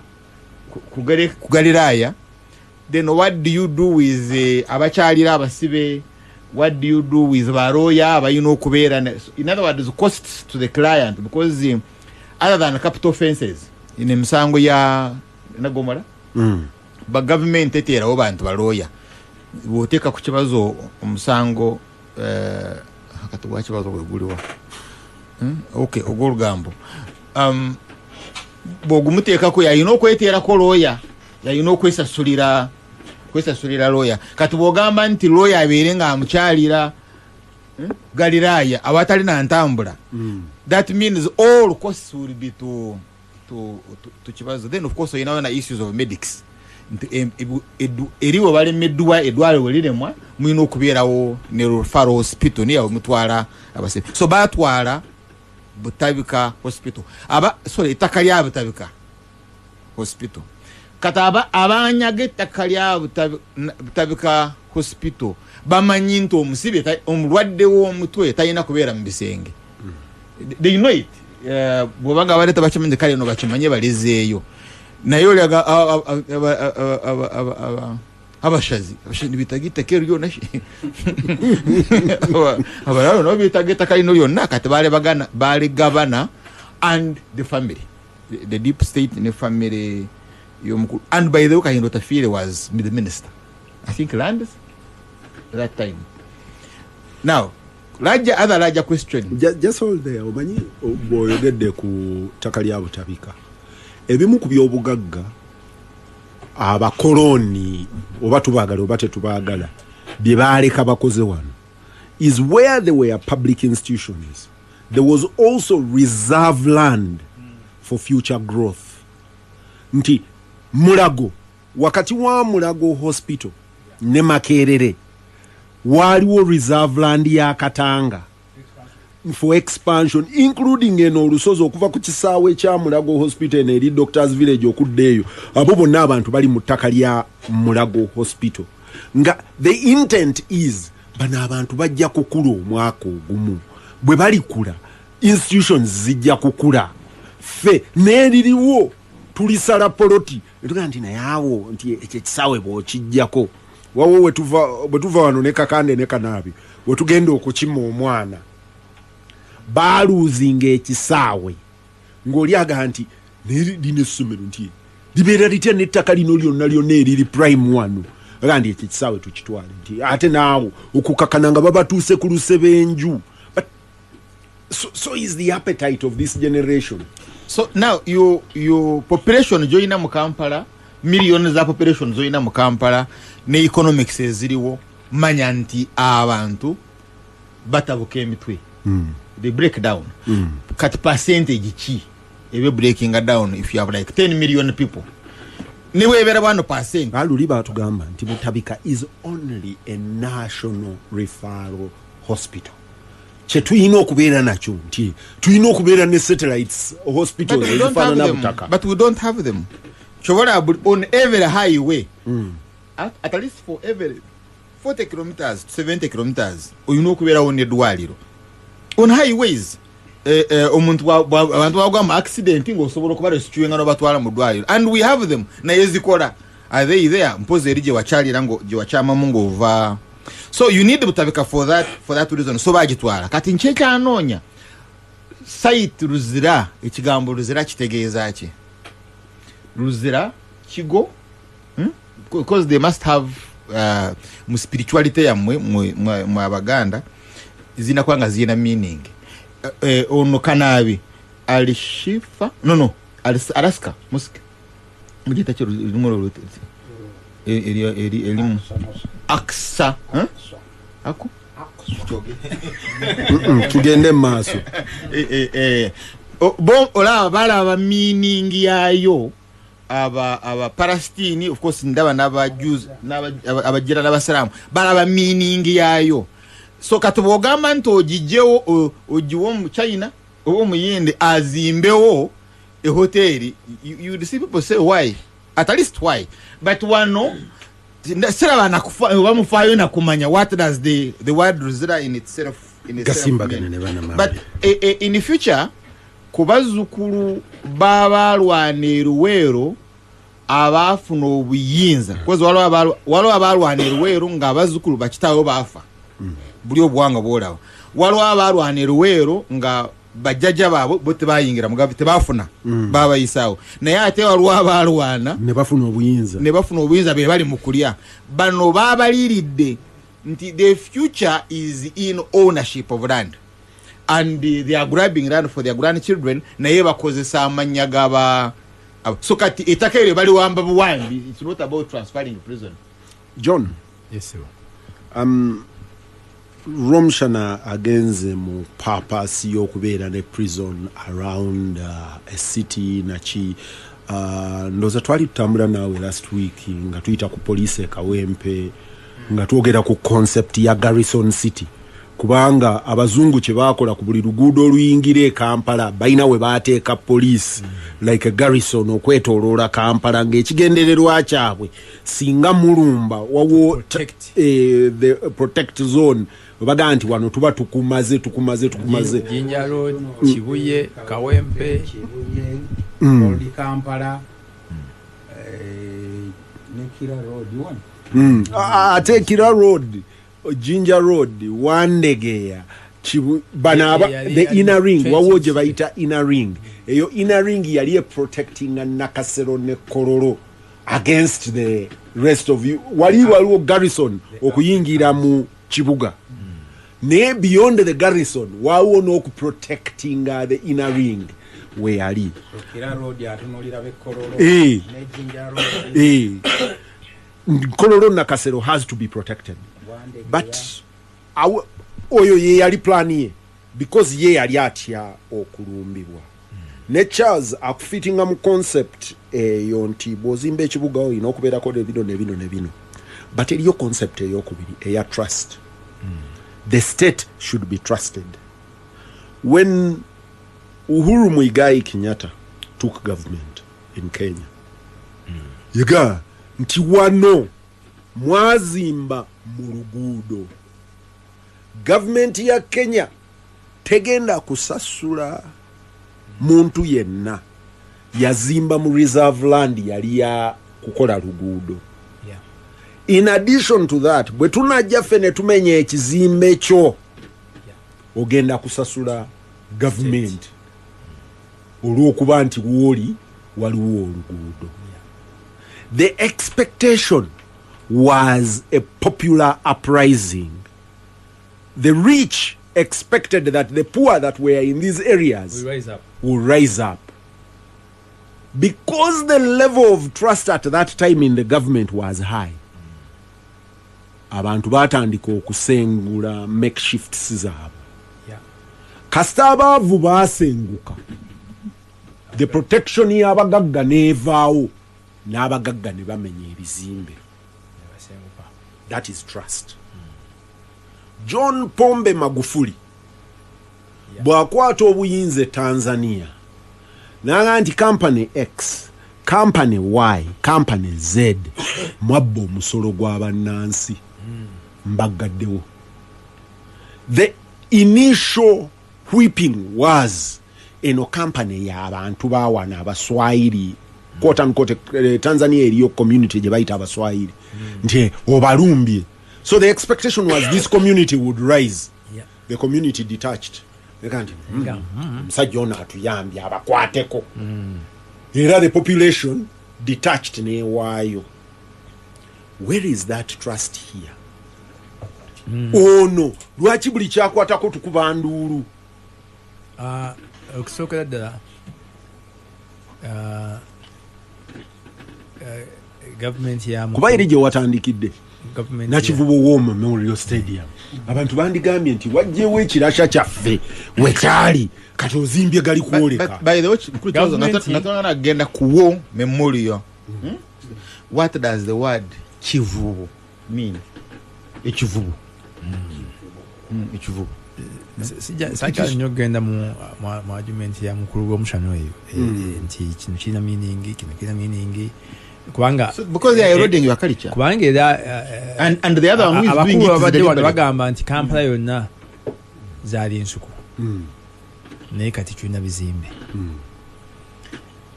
kugaliraaya then what do you do with abakyalira abasibe what do you do with baroya abayina okubeera in other words costs to the client because other than capital offenses in emisango ya Nagomala ba government eterawo bantu baroya bw'oteeka ku kibazo omusango akatubwa kibazo kweguliwa okay ogw'olugambo bw'ogumuteekako yalina okweteerako looya yalina okwesasulira looya kati bw'ogamba nti looya abeere nga amukyalira galiraaya awatali na ntambula that means all costs will be to Kibazo then of course olinayo na issues of medics eriwo balemeddwa eddwaliro we liremwa mulina okubeerawo ne referral hospital niye mutwala abasibe so batwala Butabika hospital ettaka lya Butabika hospital kati abanyaga ettaka lya Butabika hospital bamanyi nti omusibe omulwadde w'omutwe talina kubeera mu bisenge they know it bw'obanga abaleeta bakimanyi kale no bakimanye balezeeyo naye olyaga abashazi bitaga ettaka eryo lyonna abalala nabo bitaga ettaka lino lyonna kati baali gavana and the family the deep state ne family y'omukulu and by the way Kahindo Tafiire was the minister I think lands that time now other larger question just hold there omanyi bw'oyogedde ku ttaka lya Butabika ebimu ku by'obugagga abakoloni oba tubaagala oba tetubaagala bye baaleka bakoze wano is where there were public institutions there was also reserve land for future growth nti Mulago wakati wa Mulago hospital ne Makerere waliwo reserve land ya Katanga for expansion including eno olusozi okuva ku kisaawe kya Mulago hospital n'eri doctors village okuddeeyo abo bonna abantu bali mu ttaka lya Mulago hospital nga the intent is bano abantu bajja kukula omwaka ogumu bwe balikula institutions zijja kukula fe n'eririwo tulisala poloti etuga nti nayawo nti ekyo kisaawe bw'okijjako wawo bwe tuva wano ne Kakande ne Kanaabi bwe tugenda okukima omwana baaluuzinga ekisaawe ng'olyaga nti lino essomero nti libeera litya n'ettaka lino lyonna eriri prime wano aga nti ekyo kisaawe tukitwale nti ate naawo okukakana nga babatuuse ku lusebenju so is the appetite of this generation. So now your population joina mu Kampala millions za population joina mu Kampala ne economics eziriwo manya nti abantu batabuka emitwe they break down. Cut percentage chi. If you're breaking it down, if you have like 10 million people. Niwe vera 1%. Aluliba atugamba nti Butabika is only a national referral hospital. Che tuyina okubeera nakyo nti tuyina okubeera ne satellites hospitals ezifaanana Butaka. But we don't have them. Chobola on every highway. At least for every 40 kilometers, 70 kilometers, oyina okubeera on edwaliro. On highways, omuntu abantu bagwa accident ngosobola okuba rescuinga no batwala mu dwaliro. And we have them. Na yezikola. Are they there? Mpoze erije wachalira ngo jiwachama mungu ova. So you need Butabika for that reason. So bagitwala. Kati ncheka anonya. Site Ruzira, ekigambo Ruzira kitegeeza ki? Ruzira kigo? Because they must have mu spirituality yamwe mu Abaganda zina kwanga zina meaning. Ono Kanaabi alishifa Alaska muske mujita cyo rumoro elimu aksa ako tugende maaso bon ola bala meaning yayo aba Palestine of course ndaba naba Jews abajira n'abasalamu bala meaning yayo. So katubogamba nto ojijeo ojiwo mu China owo muyende azimbewo a hotel, you see people say why, at least why, but wano sera banakufa bamufayo na kumanya what does the word Ruzira in itself mean. But in the future kubazukulu babalwane Luwero abafuna obuyinza because walo abalwane Luwero nga bazukulu bakitawo bafa buli obwanga bolawo walo abalwane Luwero nga bajjaja babo bote bayingira mugabe tebafuna baba yisawo naye ate walo abalwana ne bafuna obuyinza be bali mukulya bano babaliridde nti the future is in ownership of land and they are grabbing land for their grandchildren naye bakozesa amanya gaba so kati etakere bali wamba buwambi. It's not about transferring prison. John. Yes sir. Rwomushana agenze mu purpose y'okubeera ne prison around a city nachi ndoza twali tutambula nawe last week nga tuyita ku police e Kawempe nga twogera ku concept ya Garrison City kubanga abazungu kye bakola ku buli luguudo oluyingire Kampala bayina we baateeka police like a garrison okwetooloola Kampala ng'ekigendererwa kyabwe singa mulumba wawo the protect zone baga nti wano tuba tukumaze Jinja Road, Kibuye, Kawempe, Old Kampala, Nekira Road, you want? Take Kira Road, Jinja Road, Wandegeya, the inner ring, wawoje baita inner ring. Eyo inner ring yali protecting and Nakasero ne Kororo against the rest of you. Wali waliwo garrison okuyingira mu Kibuga. Ne beyond the garrison wawo no protecting the inner ring we ali Kira Road yatunulira be Kororo ne Jinja Road Kororo Nakasero has to be protected but oyo ye yali plan ye because ye yali atya okulumbibwa ne Charles akufitinga mu concept eyo nti bozimba ekibuga oyina okubeerako ne bino but eriyo concept eyokubiri eya trust. The state should be trusted. When Uhuru Muigai Kenyatta took government in Kenya, yiga nti wano mwazimba murugudo government ya Kenya tegenda kusasula muntu yenna yazimba mu reserve land yali ya kukola lugudo. In addition to that, bwe tunajja fene tumenye ekizimbe kyo ogenda kusasula government olw'okuba nti woli waliwo oluguudo. The expectation was a popular uprising. The rich expected that the poor that were in these areas will rise up. Because the level of trust at that time in the government was high. Abantu batandika okusengula makeshifts zaabwe. kasita abaavu baasenguka the protection y'abagagga neevaawo n'abagagga ne bamenya ebizimbe. That is trust. John Pombe Magufuli bw'akwata obuyinza Tanzania n'agamba nti company X, company Y, company Z mwabba omusolo gw'abannansi mbaggaddewo. The initial whipping was eno company y'abantu baawana abaswahili quote unquote Tanzania eriyo community gye bayita abaswahili nti obalumbye. So the expectation was this community would rise. The community detached. Musajja ono atuyambye abakwateko. Era the population detached neewaayo. Where is that trust here? Ono lwaki buli kyakwatako tukuba nduulu? Okusookera ddala gavumenti yamu kuba eri gye watandikidde Nakivubo War Memorial Stadium abantu bandigambye nti wajjewo ekirasha kyaffe wekyali kati ozimbye gali kwoleka. By the way, natona agenda ku War Memorial. What does the word Kivubo mean? Ekivubo. Ekivubo. Sajja nnyo genda mu argument ya mukulu Rwomushana eyo nti kino kirina meaning, kino kirina meaning. Kubanga because they are eroding your culture. Kubanga era and the other one who is doing it is the bagamba nti Kampala yonna zaali ensuku. Naye kati tulina bizimbe.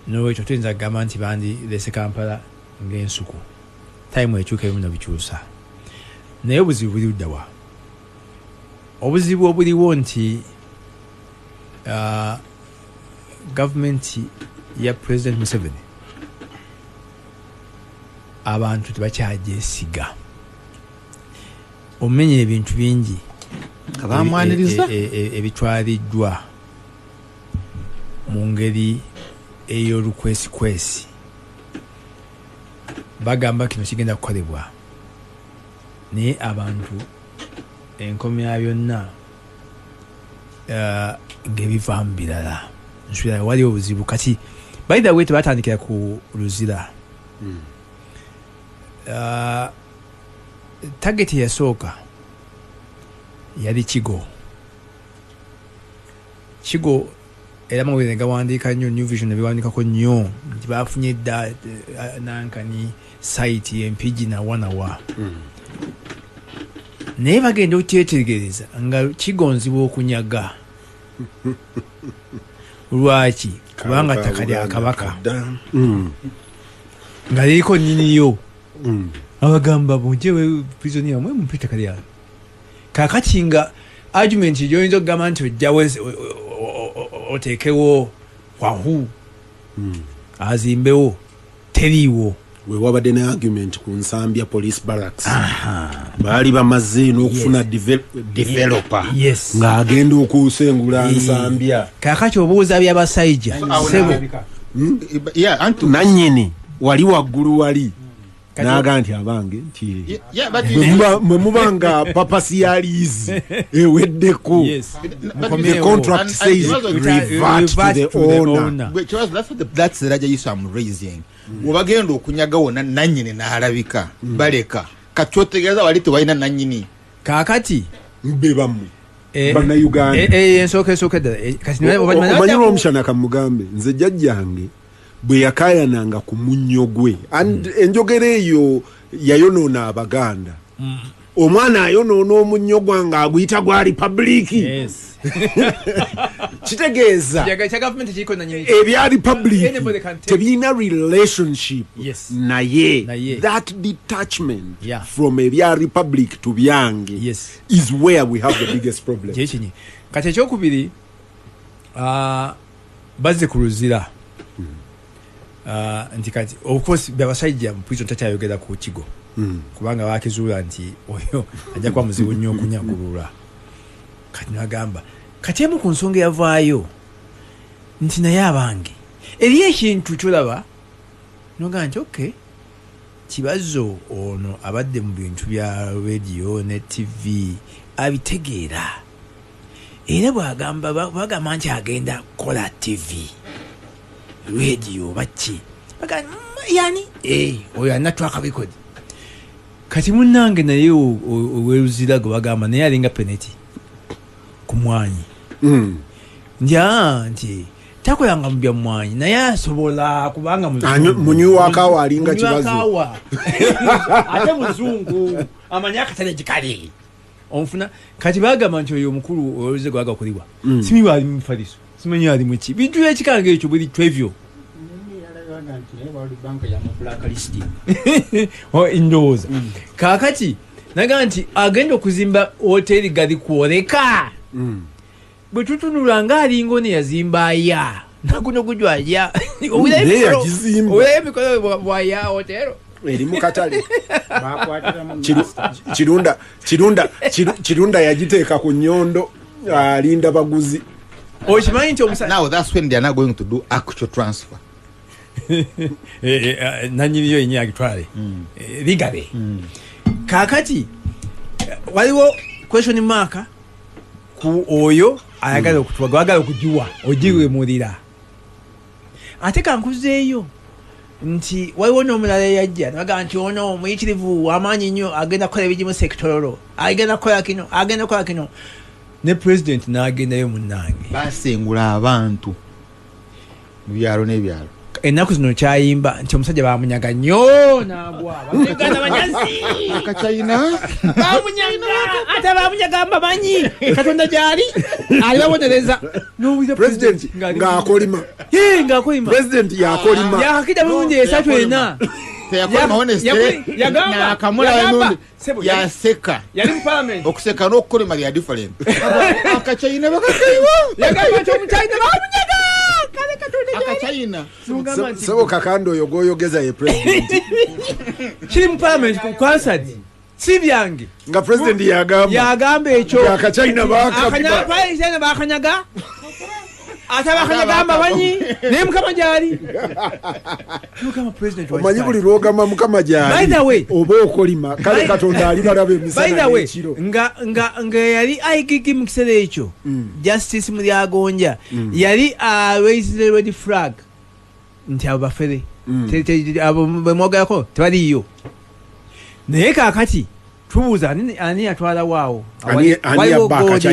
N'olwekyo tuyinza kugamba nti bandi lese Kampala ng'ensuku. Time ekyuka ebimu nabikyusa. Naye obuzibu buli luddawa. Obuzibu obuliwo nti gavumenti ya President Museveni abantu tebakyajesiga. Omenya ebintu bingi abamwaniriza ebitwaliddwa mu ngeri ey'olukwesikwesi. Bagamba kino kigenda kukolebwa naye abantu enkomya byonna ng'ebivaamu birala. Nsubira wali obuzibu kati by the way tebatandikira ku Luzira. Target yasooka yali Kigo era mawulire gawandiika nnyo New Vision ebiwandiikako nnyo nti bafunye dda nankani site empigi nawanawa. Naye bagenda okyetegereza nga kigonzibwa okunyaga. Lwaki? Kubanga ttaka lya Kabaka nga liriko nnyiniyo. Abagamba bunjewe prisoner mwe mumpita kalya. Kakati nga argument gy'oyinza okugamba nti ojjawo oteekewo wahu azimbewo teriiwo. We wabadde ne argument ku Nsambya police barracks. Baali bamaze n'okufuna developer ng'agenda okusengula Nsambya. Kakati obuuza by'abasajja sebo nannyini wali waggulu wali n'agamba nti abange nti mwe mubanga papasi yaliizi eweddeko. The contract says revert to the owner. That's the raja issue I'm raising. Wabagenda okunyaga wona nannyini n'alabika baleka kati otegeeza wali tebalina nannyini. Kakati mbe bammwe bannayuganda ensooka ddala kati omanyi Rwomushana kamugambe nze jjajjange bwe yakayananga ku munnyo gwe enjogera eyo yayonoona Abaganda. Omwana ayonoona omunnyo gwange aguyita gwa Republiki. Kitegeeza ebya Republiki tebirina relationship naye. That detachment from ebya Republic to byange is where we have the biggest problem. Kati ekyokubiri bazze ku Luzira nti kati of course byabasajja mu prison takyayogera ku Kigo kubanga bakizuula nti oyo ajja kwa muzibu nnyo okunyagulula. Kati nagamba kati emu ku nsonga yavaayo nti naye abange eriyo ekintu kyolaba noga nti okay Kibazo ono abadde mu bintu bya radio ne TV abitegeera era bagamba nti agenda kola TV radio baki yani oyo alina track record. Kati munnange naye oweluzira gwe bagamba naye alinga peneti ku mwanyi nti takolanga mu bya mwanyi naye asobola kubanga munywi wakawa alinga Kibazo ate muzungu amanya akatale gikali onfuna. Kati bagamba nti oyo omukulu oweluzira gwe agakuliwa simiwa ali mu faliso simanyi ali mu ki bintu ekikanga ekyo buli twevyo indowooza kakati naga nti agenda okuzimba hoteri gali kwoleka bwe tutunula nga alingo neyazimba ya naguno gujwaya owulayo emikolo bwaya hotero eri mu katale kirunda yagiteeka ku nyondo alinda baguzi. Okimanyi nti now that's when they are not going to do actual transfer. Nanyiniyo yenye agitwale ligabe kakati waliwo question mark ku oyo ayagala okutwagala okujiwa ojiwe mulira ate kankuzeeyo nti waliwo n'omulala yajja naga nti ono omuyitirivu amanyi nnyo agenda kukola ebijimu sectorolo agenda kukola kino ne president n'agendayo munnange basengula abantu mu byalo n'ebyalo. Ennaku zino kyayimba nti omusajja bamunyaga nnyo n'agwa Abaganda banyazi akachina bamunyaga ate bamunyaga bamanyi Katonda gyali alibabonereza n'owulira president ng'akolima president yakolima yakakida bulungi esatu ena yaseka yali mu parliament okuseka n'okukolima lya different akachina bakakaiwa yagamba nti omuchina bamunyaga akachina sebo Kakande oyo goyogeza ye president kiri mu parliament kwansadi si byange nga president yagamba ekyo akachina bakanyaga atabakanyagamba banyi naye mukama gyali mukama president omanyi buli lwogamba mukama gyali by the way oba okolima kale Katonda ali balaba emisana n'ekiro nga yali aigigi mu kiseera ekyo justice Mulyagonja yali raised the red flag nti abo bafere abo bemwogerako tebaliyo naye kakati tubuuza ani yatwala waawo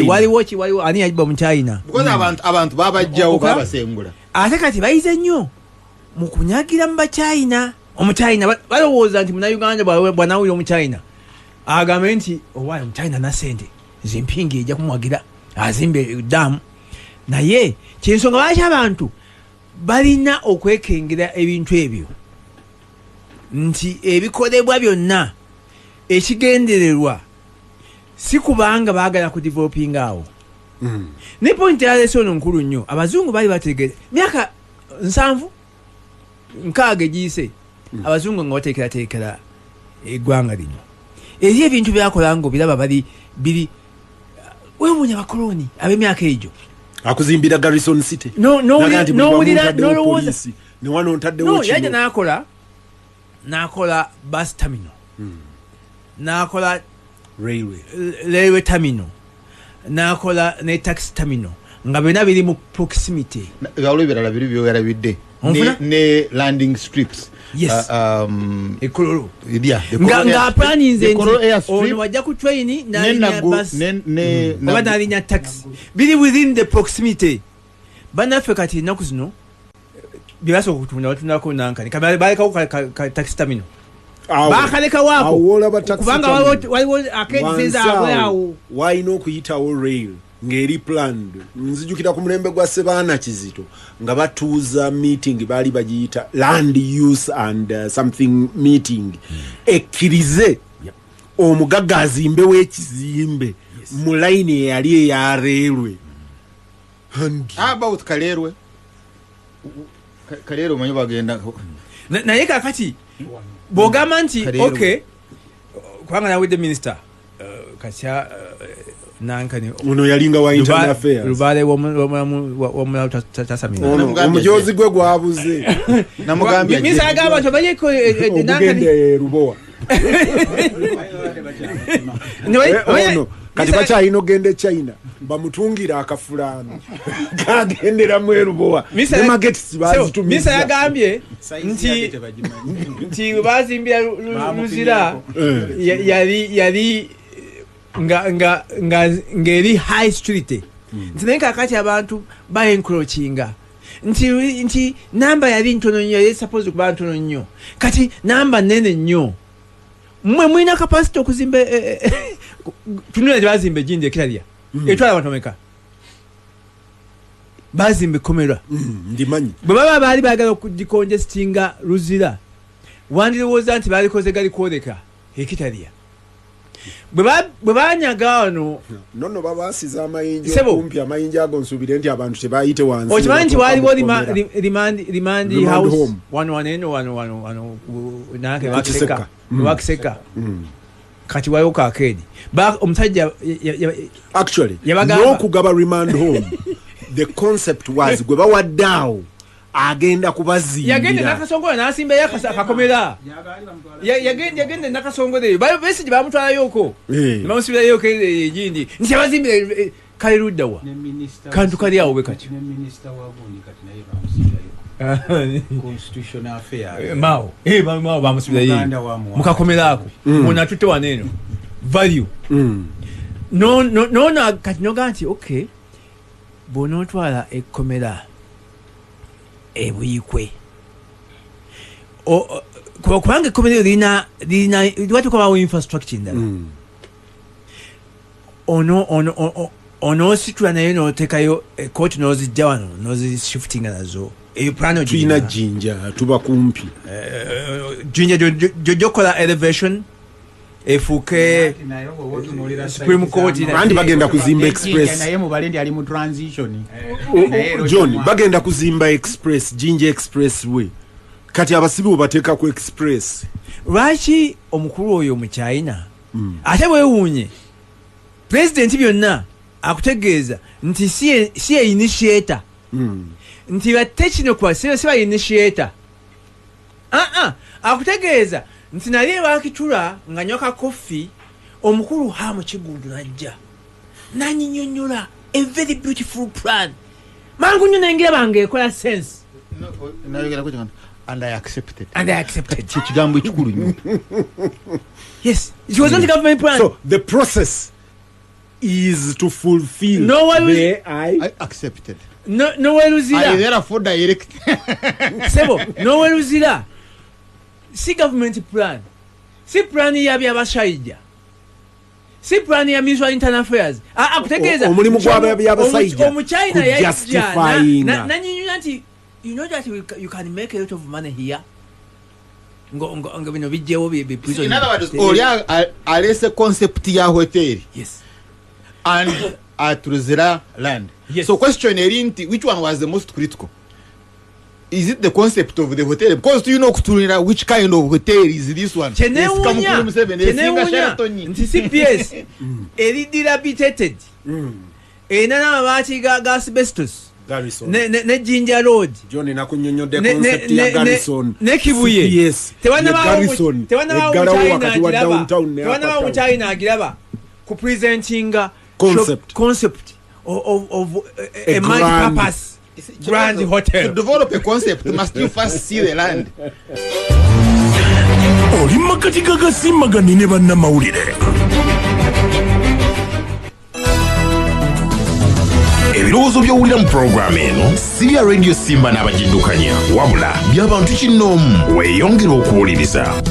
waliwo ani yajiba mu China because abantu babajjawo babasengula ate kati bayize nnyo mu kunyagira mu Bachina omuchina balowooza nti Munnayuganda bwanawulira omuchina agambe nti owaayo omuchina nasente zimpingi ejja kumwagira azimbe damu naye kyensonga lwaki abantu balina okwekengera ebintu ebyo nti ebikolebwa byonna ekigendererwa si kubanga baagala ku developing awo ne point yaleese ono nkulu nnyo abazungu bali bategere myaka 7-6 egiyise abazungu nga bateekerateekera eggwanga lino eri ebintu byakola nga obiraba biri weewuunya bakoloni ab'emyaka egyo akuzimbira Garrison City n'owulira polisi ne wano ntaddewo kino yajja n'akola bus terminal n'akola railway terminal n'akola ne taxi terminal nga byonna biri mu proximity byalo ebirala biri by'oyalabidde ne landing strips ekololo nga planinze ono wajja ku train n'alinya taxi biri within the proximity banaffe kati ennaku zino byebasobola okutunda batundako nankani balekawo taxi terminal bakaleka waako kubanga waliwo akenzizaabwe awo walina okuyitawo rail ng'eri planned. Nzijukira ku mulembe gwa Sebaana Kizito nga batuuza meeting baali bagiyita land use and something meeting ekkirize omugagga azimbe w'ekizimbe mu line eyali eya railway. About Kalerwe manyi bagenda naye kakati bw'ogamba nti okay kubanga nawe the minister kasya nankani uno yalinga wa internal affairs rubale womulamu tasamina omujozi gwe gwabuze namugambye misa agamba to bayeko nankani rubowa ono kati bacha ino gende China bamutungira akafulano kagendera mwerubowa misa yagambye nti bazimbira Luzira yali ngeri high street nti naye kakati abantu baencroachinga nti namba yali ntono nnyo yali suppose kuba ntono nnyo kati namba nene nnyo mmwe mwina capacity okuzimba tunula bazimba ejindi ekiralya etwala abantu omeka bazimba ekkomera ndimanyi bwe baba baali baagala okugicongestinga Luzira wandirowooza nti baalikoze gali kwoleka ekitalya bwe banyaga wano nono babasiza amayinja okumpi amayinja ago nsubire nti abantu tebayite wansi okimanyi nti waaliwo remand house wano nange bakiseka kati waliwo kakeedi omusajja actually n'okugaba remand home the concept was gwe bawaddaawo agenda kubazimbira yagenda nakasongola nasimbayo akakomera yagenda nakasongola besi gye bamutwalayoko nebamusibirayoko egindi nti abazimbira kale luddawa kantu kali awo bwe kati mao bamusibirayo mukakomera ako munatutte waneeno value nono kati noga nti okay bw'onootwala ekkomera ebuyikwe kubanga ekkomera lirina watukabawo infrastructure endala onoositula naye nootekayo ekooti noozijja wano noozishiftinga nazo eyo plano tulina jinja tuba kumpi jinja jojokola elevation efuke Supreme Court bandi bagenda kuzimba express naye mubalindi ali mu transition John bagenda kuzimba express jinja express way kati abasibi obateeka ku express lwaki omukulu oyo mu China ate bwewuunye president byonna akutegeeza nti si initiator nti batte kino kwa siba initiator akutegeeza nti naye bakitula nga nyoka kofi omukulu hamu kigudu najja nanyinyonyola a very beautiful plan mangu nyo nengira bange ekola sense nayogera ko cyane and I accepted kigambo ekikulu nnyo yes it was not a government plan so the process is to fulfill I accepted no weluzira I therefore direct sebo no weluzira si government plan si plan ya byabashaija si plan ya Ministry of Internal Affairs akutegeeza omulimu gwa byabashaija China ya justifying na nti you know that you can make a lot of money here ngo bino bijjewo be prison in other words olia alese concept ya hotel yes and at Luzira land yes. So question erinti which one was the most critical? Is it the concept of the hotel? Because do you know kutunira which kind of hotel is this one? Chenewunya nti CPS eri dilapidated enana mabati ga asbestos ne Ginger Road John nakunyonyode concept ya Garrison ne Kibuye yes tewana bawo China agiraba ku presenting concept of a multi-purpose grand hotel. To develop a concept, must you first see the land? Oli makati ga Gasimbagane ne bannamawulire. Ebirowoozo by'owulira mu puroguramu eno si bya Radio Simba n'abagiddukanya wabula by'abantu kinnoomu weeyongera okuwuliriza.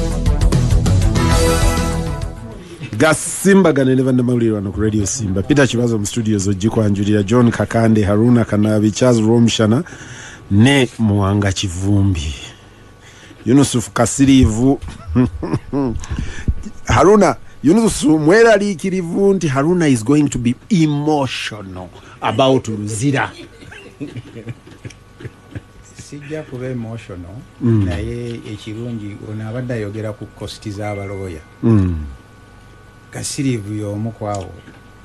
Gasimbagane ne bannamawulire wano ku Radio Simba. Peter Kibazo mu studios ogikwanjulira John Kakande, Harunah, Kanaabi, Rwomushana ne Muwanga Kivumbi. Yunusuf Kasirivu. Harunah, Yunusuf mweraliikirivu nti Harunah is going to be emotional about Luzira. Sijja kuba emotional naye ekirungi ono abadde ayogera ku kosti z'abalooya. Kasirivu y'omu kwabo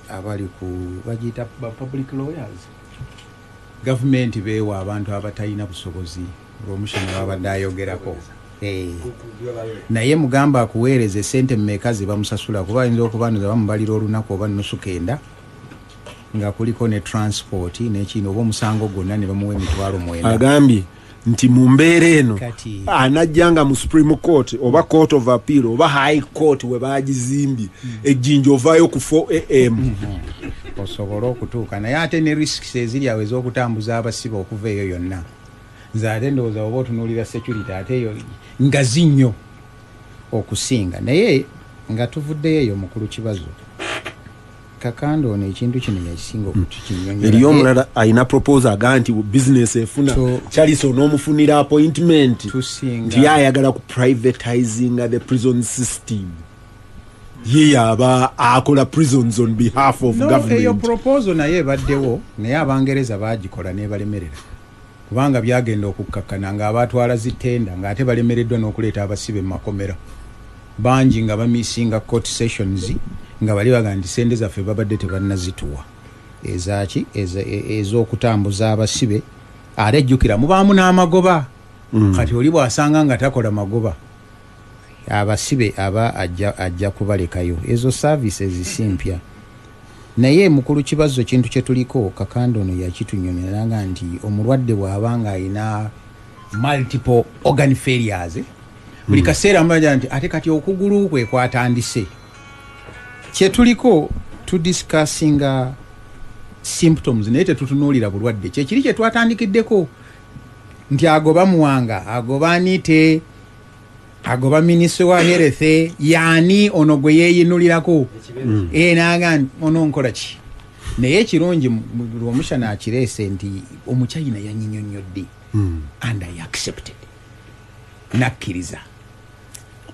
abali ku bagiyita public lawyers. Gavumenti beewa abantu abatalina busobozi Rwomushana babadde ayogerako. Naye mugamba akuweereza sente mmeka ze bamusasula kuba ayinza okuba nze bamubalira olunaku oba nnusu kenda nga kuliko ne transport n'ekino oba omusango gwonna ne bamuwa emitwalo 9 agambye nti mu mbeera eno Kati. anajjanga mu Supreme Court oba Court of Appeal oba High Court we bagizimbye ejjinja ovaayo ku 4 am osobola okutuuka naye ate ne risks eziri awo ez'okutambuza abasibe okuva eyo yonna nze ate ndowooza oba otunuulira security ate eyo ngazi nnyo okusinga naye nga tuvuddeyo eyo mukulu Kibazo Kakande ono ekintu kino yakisinga okukinyonyola eriyo omulala alina proposal aga nti business efuna Charles onoomufunira appointment nti ayagala ku privatizing the prison system ye yaba akola prisons on behalf of government. Eyo proposal naye ebaddewo naye Abangereza bagikola nebalemerera kubanga byagenda okukkakkana nga abatwala zitenda nga ate balemereddwa n'okuleeta abasibe mu makomera bangi nga bamisinga court sessions nga bali baga nti sente zaffe babadde tebannazituwa ezaki ez'okutambuza abasibe ate ejjukira mubaamu n'amagoba kati oli bw'asanga nga takola magoba abasibe aba ajja kubalekayo ezo services simpya naye mukulu Kibazo kintu kye tuliko Kakande ono yakitunyonyola nti omulwadde bw'abanga alina multiple organ failures buli kaseera mbaja nti ate kati okugulu kwe kwatandise kye tuliko tudiscussinga symptoms naye tetutunuulira bulwadde kye kiri kye twatandikiddeko nti agoba Muwanga agoba Anite agoba minisitule wa health yani ono gwe yeeyinulirako nagani ono nkola ki naye ekirungi Rwomushana akireese nti omukyayina yanyinyonnyodde and I accepted nakkiriza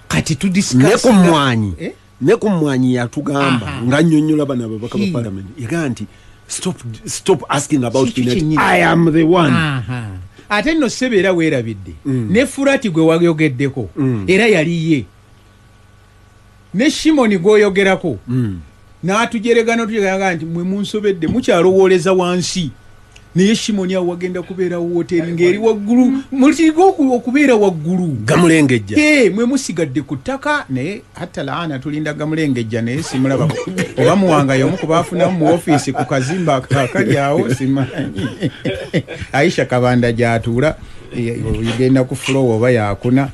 kati tudiscussnekumwanyi nekumwanyi yatugamba nga nnyonnyola bano ababaka ba parliament yagaa nti stop asking about it. I am the one. Ate no sebeera weerabidde ne Furati gwe wayogeddeko era yali ye ne Shimoni gwoyogerako n'atujeregano tujegaga nti mwe munsobedde mukyalowooleza wansi naye Shimoni awo wagenda kubeera woteri ngeri waggulu mulitigo okubeera waggulu gamulengejja mwe musigadde ku ttaka naye hatta laana tulinda gamulengejja naye simulaba oba Muwanga y'omu kubaafuna mu office ku kazimba akali awo simanyi Aisha Kabanda gyatuula yagenda ku floor oba yakuna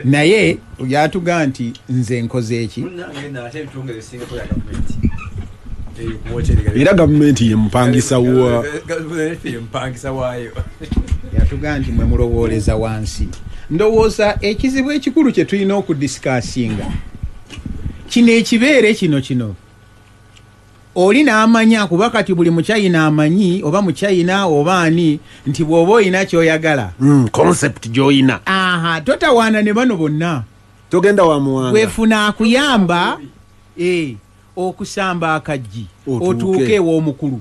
naye yatuga nti nze nkoze eki era gavumenti yempangisa waayo yatuga nti mwe mulowooleza wansi ndowooza ekizibu ekikulu kye tulina okudisikasinga kino ekibeere kino oli n'amanya kuba kati buli mukyayina amanyi oba mukyayina oba ani nti bw'oba oyina kyoyagala concept gy'oyina totawaana ne bano bonna togenda wa Muwanga weefuna akuyamba okusamba akajji otuuke ew'omukulu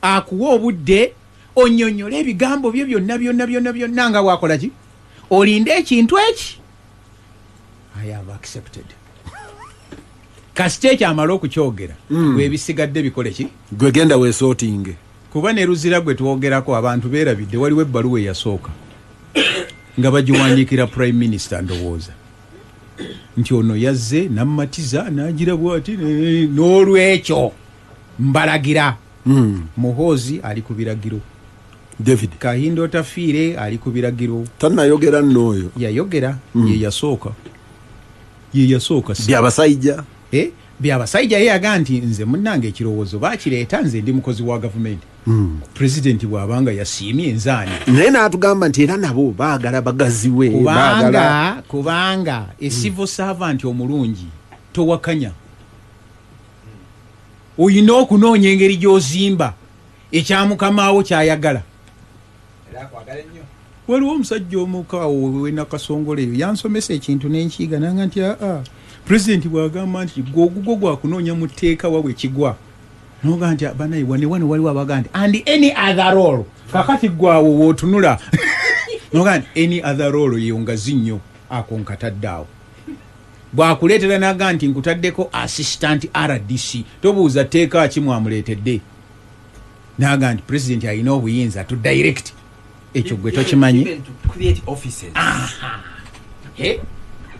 akuwa obudde onnyonnyole ebigambo byo byonna nga wakola ki olinde ekintu eki I have accepted kasite ekyamala okukyogera gwebisigadde bikole ki gwegenda weesootinge kuba ne Ruzira gwe twogerako abantu beerabidde waliwo ebbaluwa eyasooka nga bagiwandiikira prime minister ndowooza nti ono yazze nammatiza n'agira bwati n'olwekyo mbalagira Muhoozi ali ku biragiro David Kahindo Tafiire ali ku biragiro tannayogera n'oyo yayogera ye yasooka byabasajja byabasajja ye yaga nti nze munnange ekirowoozo bakireeta nze ndi mukozi wa gavumenti pulezidenti bw'abanga yasiimye enzaani naye n'atugamba nti era nabo baagala bagaziwe kubanga civil servant omulungi towakanya oyina okunoonya engeri gy'ozimba ekyamukamaawo kyayagala waliwo omusajja omukaawo wenakasongole eyo yansomesa ekintu n'enkiiga nanga nti pulezidenti bw'agamba nti gwogugwo gwakunoonya mu tteeka wabwe kigwa noga nti banayi wano waliwo abaga nti and any other role kakati gwawo wootunula noga nti any other role yongazi nnyo ako nkatadde awo bwakuleetera naga nti nkutaddeko assistant RDC tobuuza tteeka ki mwamuleetedde naga nti pulezidenti alina obuyinza to direct ekyo gwe tokimanyi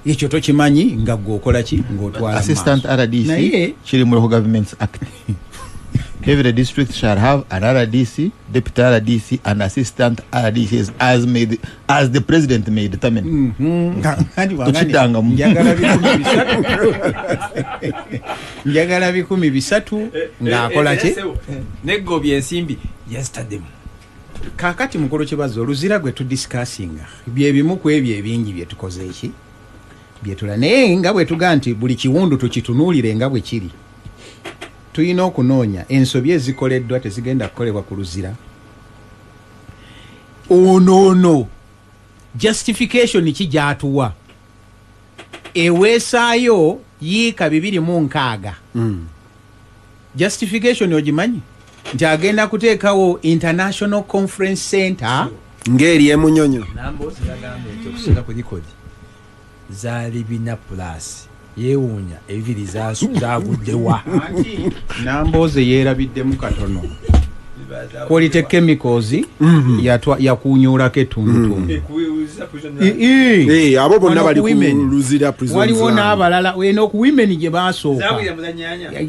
ekyo tokimanyi nga gwe okola ki ng'otwala assistant RDC kiri mu Local Governments Act Every district shall have an RDC, deputy RDC, and assistant RDCs as the president may determine. Njagala bikumi bisatu ng'akola ki? Negobye ensimbi yesterday. Kakati mukolo Kibazo oluzira gwe tudiscussinga bye bimu ku ebyo ebingi bye tukoze eki bye tula naye nga bwe tuga nti buli kiwundu tukitunuulire nga bwe kiri tuyina okunoonya ensobi ezikoleddwa tezigenda kukolebwa ku luzira ono justification ki gyatuwa eweesaayo yiika 206 justification ogimanyi nti agenda kuteekawo international conference center ngeri emunyonyo nambo ziragambe okusinga ku record zaali bina plus yeewuunya ebiri zaguddewa namboze yeerabiddemu katono quality chemicals yakunyuulako etundutundu abo bonna bali kuluzira prison waliwo n'abalala wena ku women gye baasooka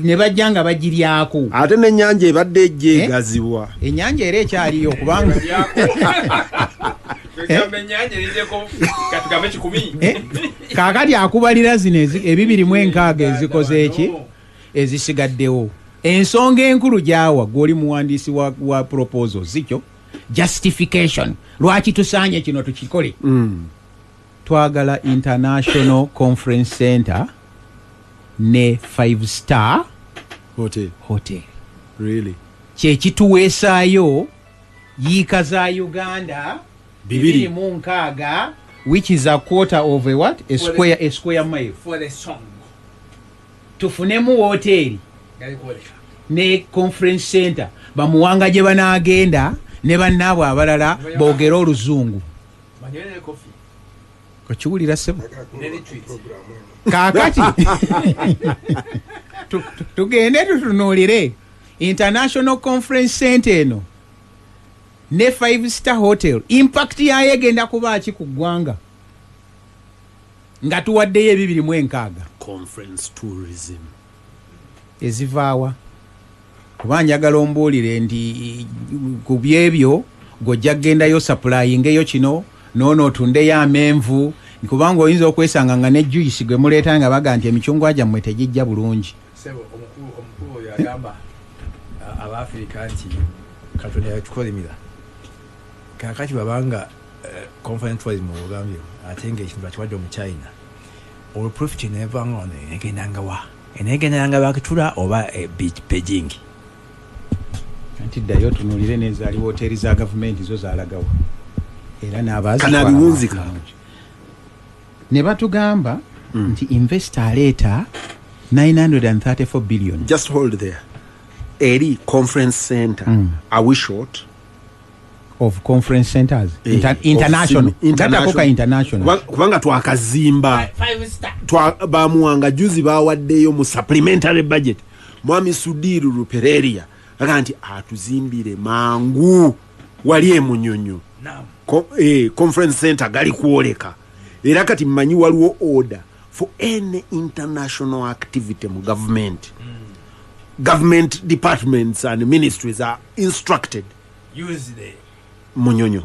ne bajja nga bagiryako ate n'ennyanja ebadde ejjeegazibwa ennyanja era ekyaliyo kubanga kaakati akubalira zino 206 ezikoze eki ezisigaddewo ensonga enkulu gyawa gwoli muwandiisi wa proposal zikyo justification lwaki tusaanye kino tukikole twagala international conference center ne 5-star hotel really kyekituweesaayo yiika za Uganda 206 which is a quarter of a what a square mile for the song tufunemu hoteli ne conference center bamuwanga gye banaagenda ne bannaabwe abalala boogera oluzungu kokiwulira sebo kaakati tugende tutunuulire international conference center eno ne 5-star hotel impact yayo egenda kuba ki ku ggwanga nga tuwaddeyo 206 conference tourism ezivaawa kuba njagala ombuulire nti ku byebyo gojja kugendayo supplyingeyo kino noono otundeyo amenvu kubanga oyinza okwesanga nga ne juice gwe muleeta nga baga nti emicungwa gyammwe tegijja bulungi omukulu oyo agamba abaafirika nti katonda yakikolimira kakati babanga conference tourism obugambye ate nga ekintu bakiwadde omu China olprofit nevanga ono enegendanga bakitula oba Beijing anti ddayo tunuulire nezaaliwo hoteri za gavumenti zo zalagawa era n'abaziwunzika ne batugamba nti investor aleeta 934 billion. Just hold there. Eri conference center. Are we short of conference centers? International. International. Kubanga twakazimba. 5-star. Bamuwanga juzi bawaddeyo mu supplementary budget. Mwami Sudiru Rupereria akanti atuzimbire mangu wali emunyonyo. Naam. Conference center gali kuoleka. Era kati mmanyi waliwo order for any international activity mu government. Government departments and ministries are instructed use the munyonyo.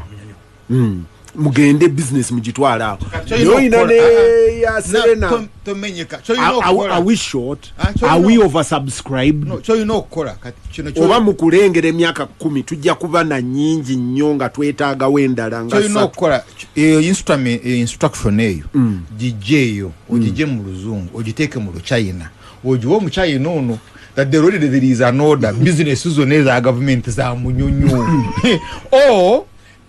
Mugende business mujitwala. No inane ya Serena. Are we short? Are we oversubscribed? No, so you know kola kino oba mukulengere emyaka 10 tujja kuba na nyingi nyonga twetaaga wendala nga so you know kola instruction eyo gijeyo ojije mu luzungu ojiteke mu China ojiwo mu China ono that there is an order business zone za government za munyonyo o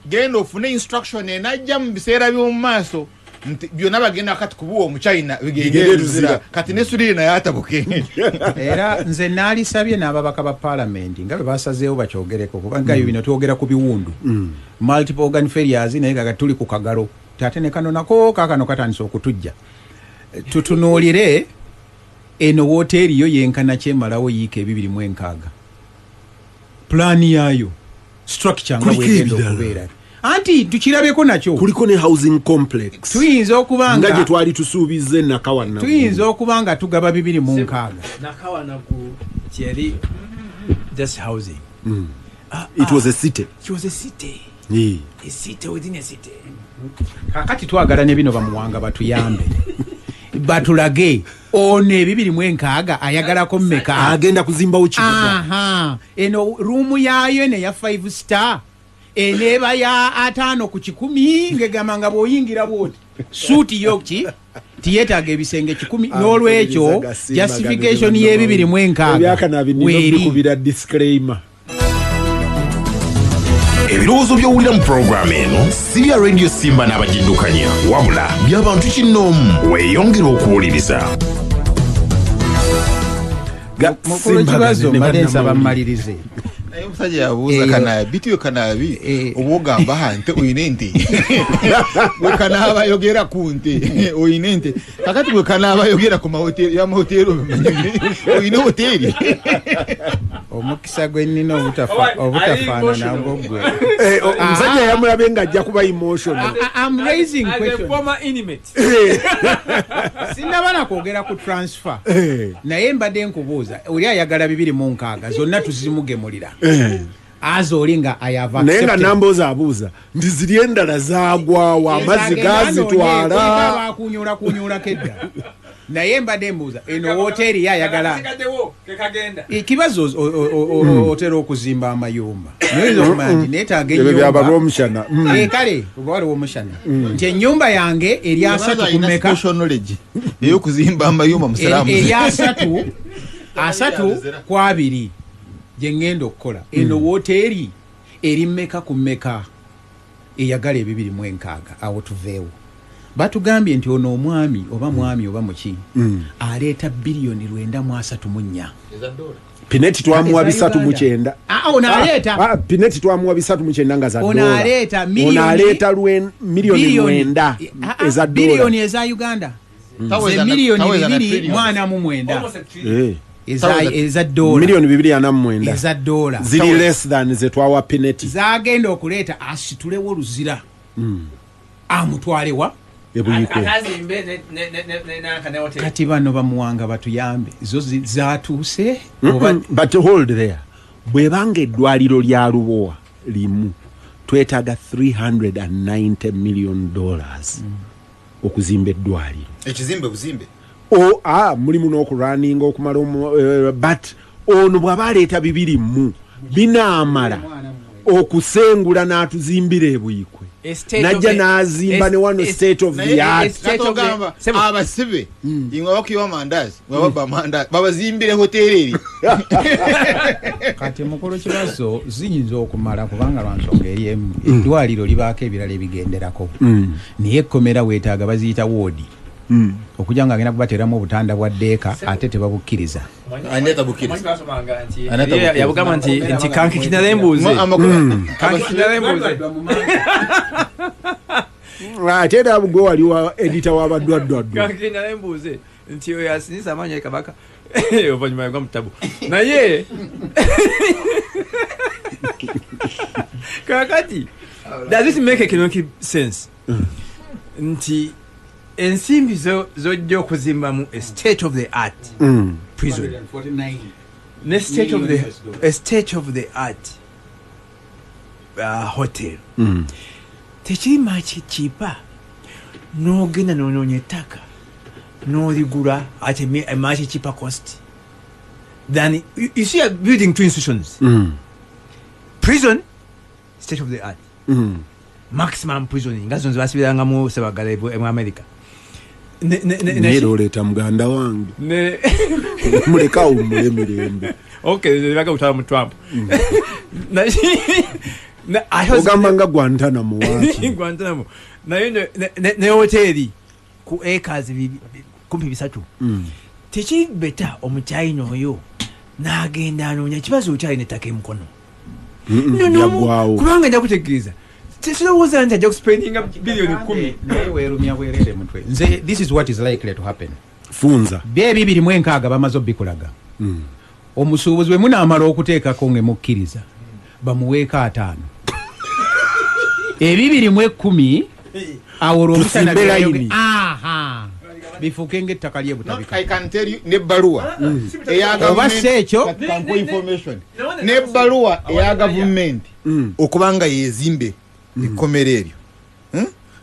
gendo fune instruction enajja mu biseera by'omumaso byonna bagenda kati kubuwa mu China bigenderuzira kati nesuli na yatabuke era nze nali sabye n'ababaka ba parliament ngabe basazeewo bakyogereko kubanga bino twogera ku biwundu multiple organ failures naye kaga tuli ku kagalo tate ne kano nako kakano katandise okutujja tutunuulire eno hoteri yo yenkana kyemalawo yiika 206 plan yayo structure nga wegenda okubeera anti tukirabeko nakyo kuliko ne housing complex tuyinza okubanga ngaje twali tusuubize nakawana tuyinza okubanga tugaba 206 nakawana ku Thierry just housing. It was a city. It was a city. Yeah. A city within a city. Kakati twagala ne bino bamuwanga batuyambe. Batulage ono ebibiri mu enkaaga ayagalako mmeka agenda kuzimba ukibuga. Aha. Eno room yayo ne ya 5 star. Eneba ya 5 ku 10 ngegamanga boyingira bwoti. Suiti yoki tiyetaga ebisenge 10 n'olwekyo justification y'ebibiri mu enkaaga. Byakanabi nino kubira disclaimer. Ebirowoozo by'owulira mu puroguramu eno si bya Radio Simba n'abagiddukanya wabula by'abantu kinnoomu weeyongera okuwuliriza. Mukulu Kibazo mbadde nsaba mmalirize. Omusajja yabuuza Kanaabi bitiyo Kanaabi obwogamba hante oyina ente bwe Kanaaba yogera ku nte oyina ente kakati bwe Kanaaba yogera ku mahoteri y'amahoteri oyina hoteri omukisa gwennina obutafaanana ng'ogwe. Omusajja yamulabe ng'ajja kuba emotional. I'm raising question. Former inmate. Sindabana kwogera ku transfer. Naye mbadde nkubuuza oli ayagala 2 zonna tuzimugemulira. Azolinga ayava naye nga namboza abuuza nti ziri endala zaagwawo amazzi gazitwala kunyula kedda. Naye mbadde mbuuza eno hoteri yayagala Kibazo hoteri okuzimba amayumba noyinza okumanyi neetaaga ennyumba Rwomushana. Kale ogwa Rwomushana nti ennyumba yange eri 3 ku mmeka ey'okuzimba amayumba musalamu eri 3 ku 2 gye ngenda okukola. Eno hoteri eri mmeka ku mmeka eyagala 2.6 awo tuveewo. Batugambye nti ono omwami oba muki aleeta biliyoni 934. Pineti twamuwa 309. Ono aleeta Pineti twamuwa 309 nga za dola. Ono aleeta miliyoni 9 eza dola. Biliyoni eza Uganda. Miliyoni 2 mwana mu 9. Eza dola. Miliyoni 249. Eza dola. Ziri less than ze twawa Pineti. Zagenda okuleeta asitulewo luzira. Amutwalewa. Kati bano bamuwanga batuyambe zo zatuuse. But hold there. Bwebanga eddwaliro lya Lubowa limu twetaaga $390 million okuzimba eddwaliro. Ekizimbe buzimbe. Mulimu n'okulwaninga okumala but ono bw'aba aleeta 2 binaamala okusengula n'atuzimbira ebuyikwe. Najja n'azimba ne wano state of the art. Abasibe ingwa bakiwa mandazi wababa mandazi babazimbire hoteri. Kati mukulu Kibazo ziyinza okumala kubanga lwansonga eri emu eddwaliro libaako ebirala ebigenderako. Niye ekkomera weetaaga baziyita woodi. Okujja nga agenda kubateeramu obutanda bwa ddeeka ate tebabukkiriza. Aneta bukkiriza. Yabugamba nti kanki kinalembuuze. Kanki kinalembuuze. Ate era bugwe wali wa editor w'abaddwaddwaddu. Kanki kinalembuuze nti oyo asinisa amaanyi e Kabaka oluvannyuma yagwa mu ttabu. Naye kakati does this make economic sense? Nti ensimbi zojja okuzimbamu a state of the art prison ne state of the art hotel tekiri makikipa n'ogenda n'onoonya ettaka n'oligula at a much cheaper cost than you see a building 2 institutions. Prison state of the art maximum prisoning nga zonze basibirangamu Sebagala mu America. Naye oleeta muganda wange mulekawo mulemirembe. Okay, baga utala mu Trump. Ogamba nga Guantanamo waki. Guantanamo. Naye ne hoteli ku acres 3. Tekiri beta omukyayina oyo n'agenda anoonya Kibazo okyalina ettaka emukono. Kubanga nja kutegeeza tesilowooza nti ajja kuspendinga biliyoni 10. Naye weerumya bwerere mutwe. Nze this is what is likely to happen. Funza. Bye 2.6 bamaze obbikulaga. Omusuubuzi bwe munaamala okuteekako ngemukkiriza bamuweeka 5. 2.10 awo Rwomushana. bifuuke ng'ettaka lye butabika. I can tell you n'ebbaluwa eya government kanko information n'ebbaluwa eya government okubanga yezimbe ekkomero eryo.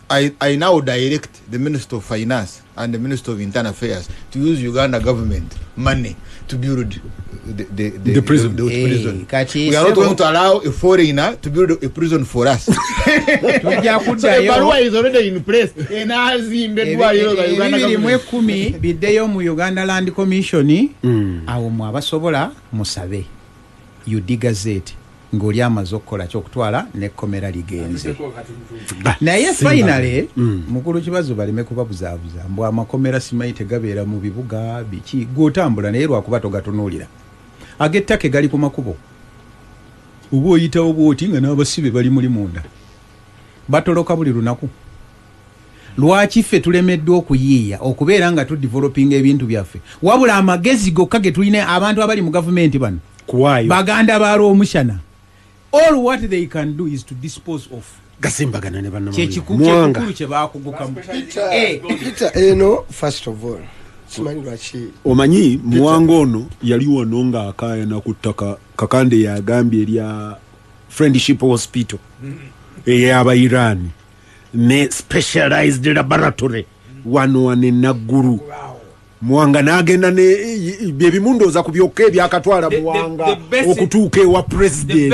I now direct the Minister of Finance and the Minister of Internal Affairs to use Uganda government money to build the prison. We are not going to allow a foreigner to build a prison for us. So the barua is already in place. Biddeyo mu Uganda Land Commission awo mwabasobola musabe UD Gazette ng'oli amaze okukola ky'okutwala n'ekkomera ligenze. Naye finally mukulu Kibazo baleme kubabuzaabuza mbu amakomera simayi tegabeera mu bibuga biki gw'otambula naye lwakuba togatunuulira ag'ettaka gali ku makubo oba oyitawo bw'oti nga n'abasibe bali muli munda batoloka buli lunaku. Lwaki ffe tulemeddwa okuyiiya okubeera nga tudevelopinga ebintu byaffe wabula amagezi gokka ge tulina abantu abali mu gavumenti bano baganda ba Rwomushana. All what they can do is to dispose of Gasimbagane ne banna Muwanga kye bakuguka eno first of all simanyi lwaki omanyi Muwanga ono yali wano nga akaayana ku ttaka Kakande yagambye erya Friendship Hospital ey'aba Iran ne specialized laboratory wano Naggulu. Muwanga n'agenda ne byebimundoza ku byokka ebyakatwala Muwanga okutuuka ewa president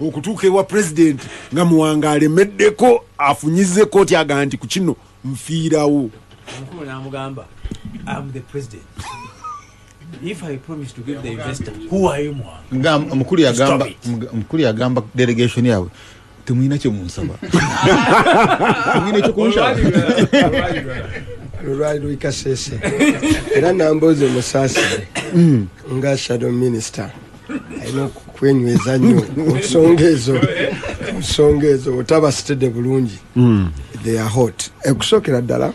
okutuuka ewa president nga Muwanga alemeddeko afunyize kooti aga nti ku kino nfiirawo. Omukulu n'amugamba I'm the president. If I promise to give the investor, who are you, Muwanga? Mukulu yagamba delegation yawe temuyina kye munsaba. Temuyina kye kunsaba. Lwali Lwikasese era namboze musaasire nga shadow minister ayina kwenyweza nnyo nsonga ezo otabasitedde bulungi. They are hot. Okusookera ddala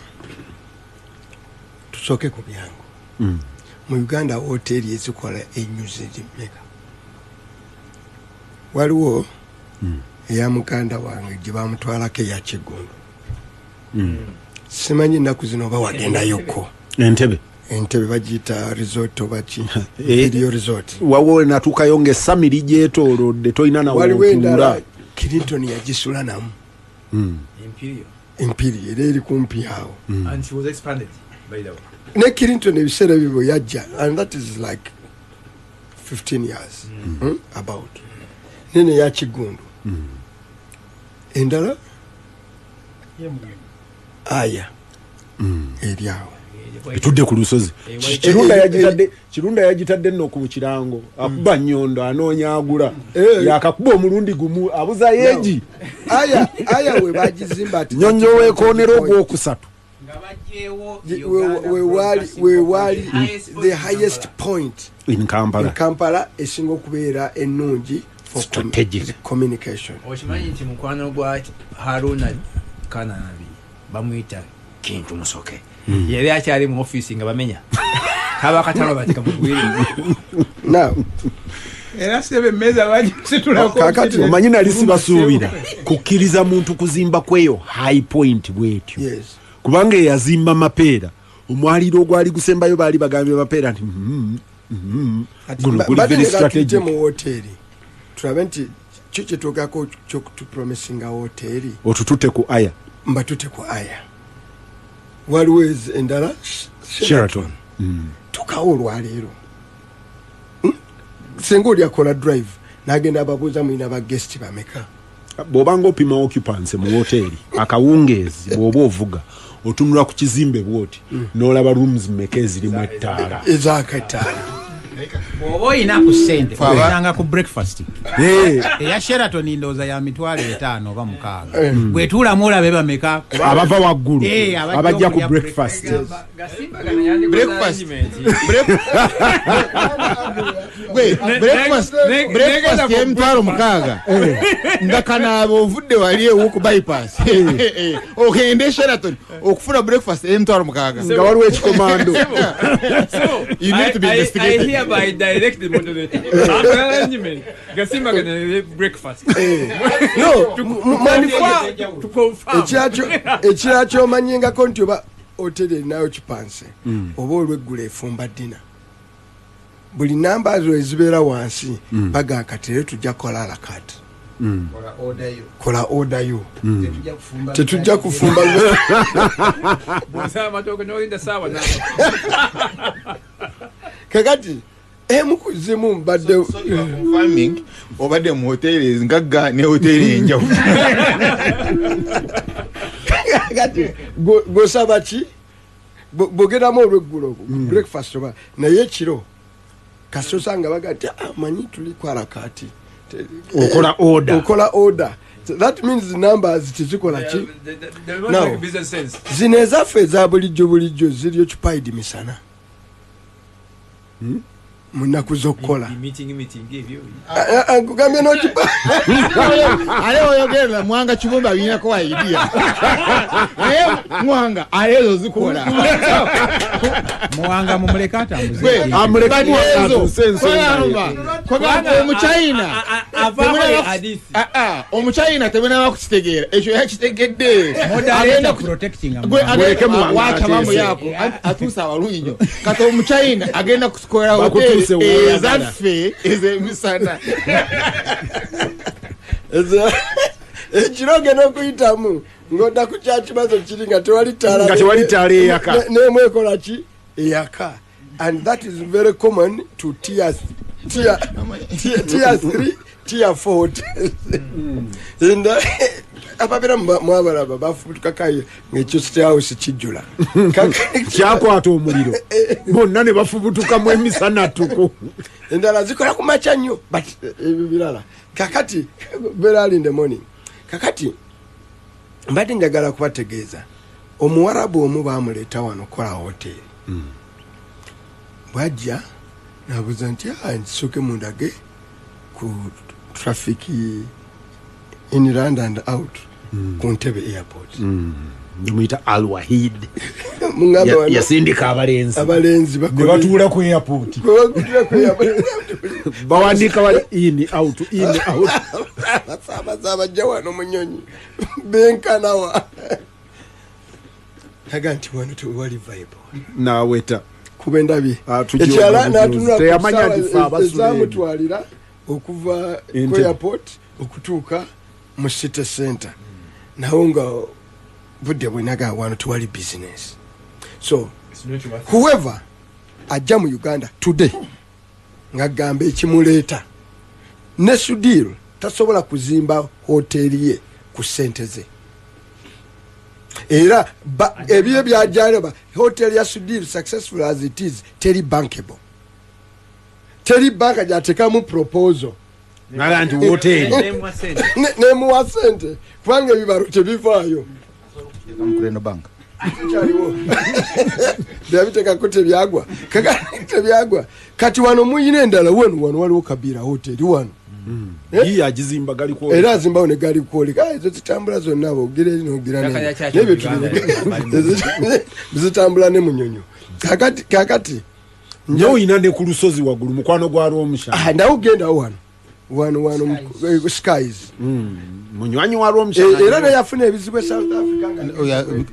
tusooke ku byangu mu Uganda hoteri ezikola ennyuzi mmeka. Waliwo eya muganda wange gye bamutwalako eya Kigundu. Simanyi ennaku zino oba wagendayoko Entebbe bagiyita resort oba ki video resort wawo natuukayo ng'essamiri gyetoolodde tolina nawo otuula. Clinton yagisula namu Imperial era eri kumpi awo and she was expanded by the way. Ne Clinton ebiseera bibyo yajja and that is like 15 years about nene ya Kigundu endala aya eryawo etudde ku lusozi kirunda yagitadde nno ku kirango akuba nnyondo anoonya agula yakakuba omulundi gumu abuza yeegi aya we bagizimba ati nyonyo weekoonera ogwokusatu we wali the highest point in Kampala esinga okubeera ennungi for strategic communication. Okimanyi nti mukwano gwa Harunah Kanaabi bamuyita Kintu Musoke yali akyali mu office nga bamenya kaba katalo batika mugwire now era sebe meza bagisitulako kakati omanyi nali sibasuubira kukkiriza muntu kuzimba kweyo high point bwetyo. Yes. Kubanga yazimba mapeera omwaliro ogwali gusembayo baali bagambye mapeera nti guno guli very strategic mu hoteri tulabe nti kiki tugako tupromisinga hoteri otutute ku aya mbatute ku aya waliwo endala Sheraton tukawo olwaleero senga oli akola drive n'agenda ababuuza mulina baguest bameka bw'obanga opima occupancy mu hoteri akawungeezi bw'oba ovuga otunula ku kizimbe bwoti n'olaba rooms mmeka ezirimu ettaala ezakataala oba oyina ku ssente oinanga ku breakfast eya Sheraton ndowooza ya mitwalo 5 oba 6 bwetuulamu olabe bameka abava waggulu abajja ku breakfast y'emitwalo 6 nga Kanaabi ovudde wali ewo ku bypass ogende Sheraton okufuna breakfast y'emitwalo 6 nga waliwo ekikomando. You need to be investigated. I hereby direct the moderator. Arrangement. Gasimbagane breakfast. No, to confirm. Ekirala ky'omanyingako nti oba hoteli erinayo kipanse oba olweggula efumba ddina buli namba zo ezibeera wansi baga kati tujja kukola alakati kola odayo tetujja kufumba kakati emukuzimu mbadde farming obadde mu hoteli ngagga ne hoteli enjawulo kati gosaba ki bogeramu olweggulo breakfast oba naye ekiro kasosanga bagati amanyi tuli kwarakati okola order that means the numbers tizikola ki now zino ezaffe eza bulijjo ziriyo kipaidi misana munaku zokkola nkugambye nokipa ale oyogera Muwanga Kivumbi abiinako wa idea naye Muwanga alezo zikola Muwanga mumuleka atambuze omuchina temuna bakukitegeera ekyo yakitegedde watabamu yako atuusa abalunyo kati omuchina agenda kusikolera hoteli ezaffe ezemisana ekiroge n'okuyitamu ng'odda ku kyakibazo kiri nga tewali taala eyaka n'emu ekola ki eyaka and that is very common to tier 3 tier 4 and ababeera mwabalaba bafubutukakayo ng'ekyo state house kijjula kyakwata omuliro bonna ne bafubutukamu emisana tuku endala zikola ku makya nnyo but ebyo birala kakati very early in the morning kakati mbadde njagala kubategeeza omuwarabu omu baamuleeta wano kola hoteli bwajja nabuuza nti nsooke mundage ku traffic inland and out ku Ntebe airport ndimuyita Al-Wahid mungamba yasindika abalenzi batuula ku airport bawandiika bali in out abajja wano munyonyi benkanawa taga nti wano tewali vibe naweta kuba endabye ekyala natunulazamutwalira okuva ku airport okutuuka mu city center nawo nga budde bwenaga wano tewali business so whoever ajja mu Uganda today nga gamba ekimuleeta ne Sudir tasobola kuzimba hoteli ye ku ssente ze era ebyo byajjaba hoteli ya Sudir successful as it is teri bankable teri banka jatekamu proposal nalanti hoteli nemuwa sente kubanga ebibaro tebivaayo Mukureno bank kyaliwo byabiteka ko tebyagwa tebyagwa kati wano muyina endala wano waliwo Kabira hoteli wano iya Gizimba gali ko era zimbawo ne gali kwoleka ezo zitambula zonna abogere n'ogira n'ebyo zitambula ne munyonyo kakati nyo ina ne ku lusozi waggulu mukwano gwa Rwomushana ndawo genda wano skies munywanyi wa Rwomushana era ne yafuna ebizibu South Africa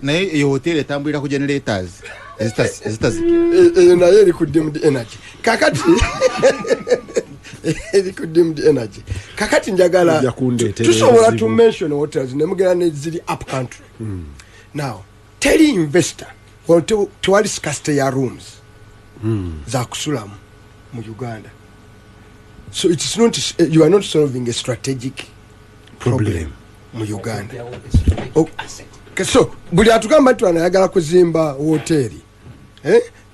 naye eyo hoteli etambulira ku generators ezitazikira naye eri ku dimmed energy kakati eri ku dimmed energy kakati njagala tusobola to mention hotels nemugera ne ziri up country now tell investor tewali scarcity ya rooms za kusulamu mu Uganda so it's not you are not solving a strategic problem mu Uganda so buli atugamba nti anayagala kuzimba hoteli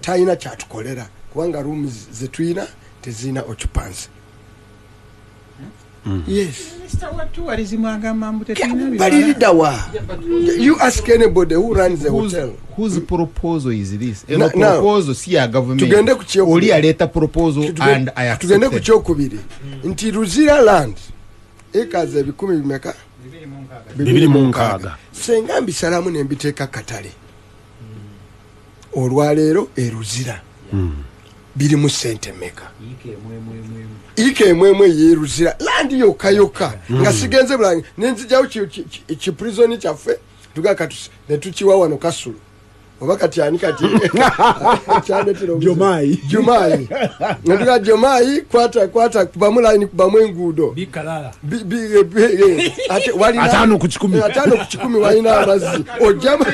tayina kyatukolera kubanga rooms zetuyina tezina occupancy yes you ask anybody who runs a hotel whose proposal is this proposal si ya government tugende ku kyo oli aleta proposal and I accept tugende ku kyo kubiri nti Ruzira land ekaze 10 bimeka 206 senga mbisalamu ne mbiteeka katale olwaleero Ruzira biri mu sente meka ike mwemwe ye Ruzira land yoka nga sigenze bulangi nenzijjawo ki prison kyaffe tugaka ne tukiwa wano Kasulu oba kati ani kati chandetero Jomai nduga Jomai kwata kubamu line kubamu engudo bikalala ate wali atano ku 10 walina abazi ojama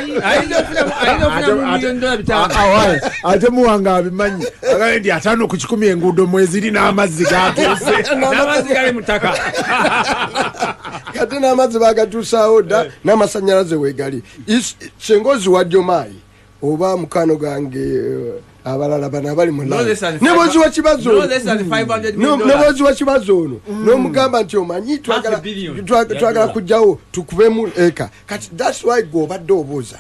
ate Muwanga abimanyi agaendi atano ku 10 engudo mweziri n'amazzi gatuse n'amazzi gali mutaka kati n'amazzi bagatuusaawo dda n'amasanyalaze weegali kyengozi wa Jomai oba mukano gange abalala bana abali mu nebozi wa kibazo ono n'omugamba nti omanyi twagala kujjawo tukubemu eka kati that's why gobadde obuuza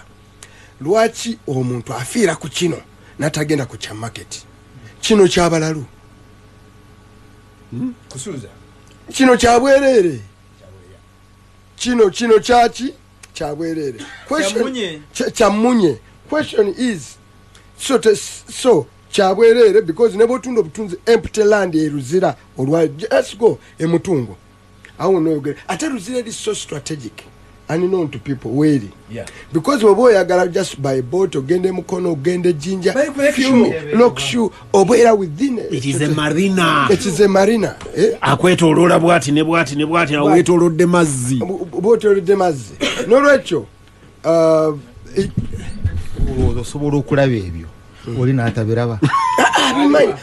lwaki omuntu afiira ku kino natagenda ku kya market kino kyabalalu kusuuza kino kyabwerere kino kyaki kyabwerere kyamunye question is so kyabwerere because nebo tundo butunzi empty land eruzira olwa let's go emutungo awo no yogere ate ruzira is so strategic unknown to people weli because obo yagala just by boat ogende mukono ogende jinja lock shoe oboera within it is a marina akwetolola bwati ne bwati awetolodde mazzi bwetolodde mazzi nolwekyo osobola okulaba ebyo oli n'atabiraba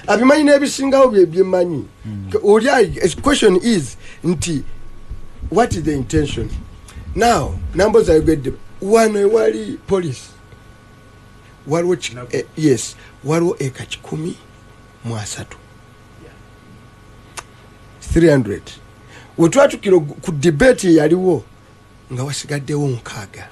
abimanyi n'ebisingawo byemanyi oli question is nti what is the intention now numbers are good one wali police waliwo yes waliwo eka 13 300 wetwatukira ku debate yaliwo nga wasigaddewo 6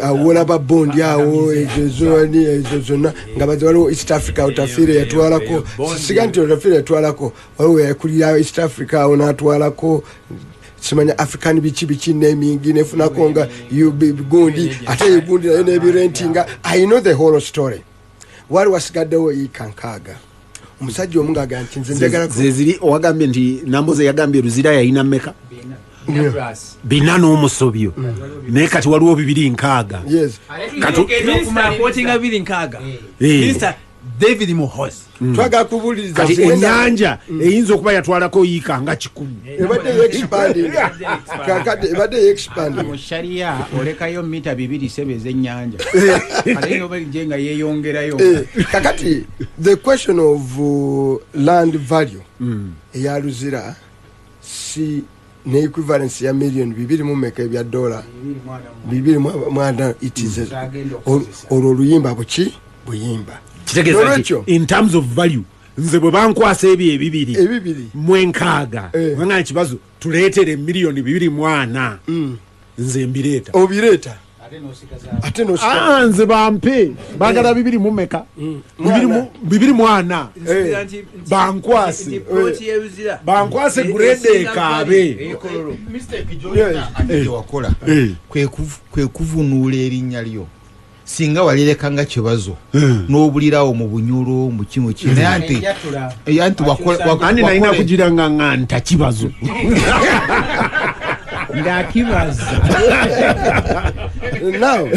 awona babondi awo ezo zonna nga baze waliwo East Africa utafire yatwalako siga nti utafire yatwalako waliwo yakulira East Africa awo natwalako simanya African bichi naming nefunako nga gundi ate gundi nayo nebirentinga. I know the whole story. Wali wasigaddewo ikankaga omusajja omungaga nti nze njagala zeziri owagambye nti namboze yagambye ruzira yayina mmeka bina n'omusobyo naye kati waliwo 2 yes kumapotinga 2 Mr. David Muhozi twaga kubuliriza kati ennyanja eyinza okuba yatwalako yiika nga 10 ebadde expand mu sharia olekayo mita 2 sebe z'ennyanja ate nobali jenga yeyongerayo kakati the question of land value eya Luzira si ne equivalence ya million 2 mu meka ebya $2 2 it is oluyimba buki buyimba in terms of value nze bwe bankwasa ebibiri mwenkaaga wanga Kibazo tuleetere million 2 nze mbireta obireta ate no nze bampe bagala 2 mu meka 2 mwana bankwase grade kaabe mistake joyo wakola kwe kuvunuula erinnya lyo singa walireka Kibazo n'obulirawo mu bunyulo mu kimu kino anti wakola nalina kugiranga nganta Kibazo nga Kibazo. Now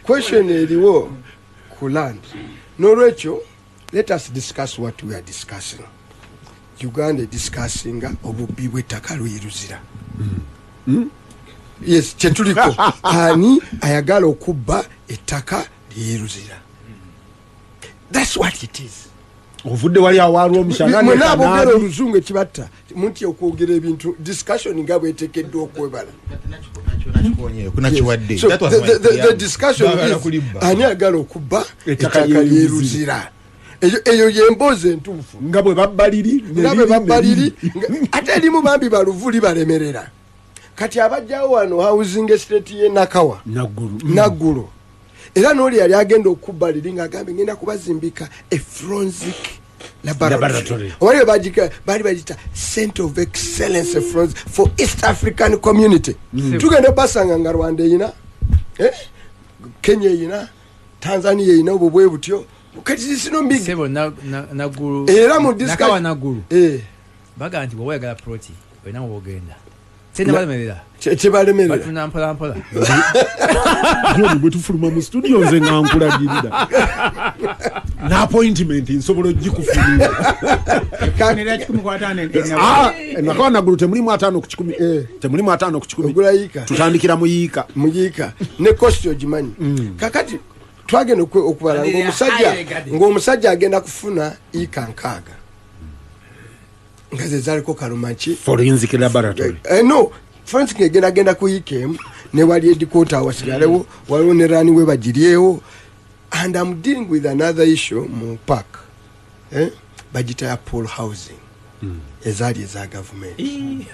question eriwo ku land n'olwekyo let us discuss what we are discussing. Uganda discussing obubbi bw'ettaka lw'Eruzira. Yes, chetuliko ani ayagala okubba ettaka ly'Eruzira. That's what it is. Ovudde wali awa Rwomushana ne Kanaabi oluzungu ekibatta munti okwogera ebintu discussion nga bwetekeddwa okwebala. So the discussion is ani ayagala okubba ettaka ly'Eruzira. Eyo yemboze entuufu nga bwe babbaliri ate erimu bambi baluvuli balemerera. Kati abajjawo wano housing estate ye Nakawa Naggulu era n'oli yali agenda okubbaliri ng'agambe ngenda kubazimbika a forensic laboratory waliyo bali bagita center of excellence for East African community. Tugenda basanga nga Rwanda eyina Kenya eyina Tanzania eyina obwo bwe butyo kati zisino mbigi Naggulu era mu Nakawa Naggulu baga nti bwe wayagala proti wena wogenda sente balemerera kyebalemerera batuna mpola John bwe tufuluma mu studio nze nga nkulagirira na appointment nsobola ogikufunira nakwana gulu temulimu 5 ku 10 temulimu 5 ku 10 ogulayika tutandikira muyiika ne cost ogimanyi kakati twagenda okubala ng'omusajja agenda kufuna ika nkaaga nga ze zaliko kalumaki forensic laboratory no forensic agenda kuyiika emu ne wali edikota wasigalewo waliwo ne rani we bagiryewo and I'm dealing with another issue mu park bagita ya pool housing ezaali eza gavumenti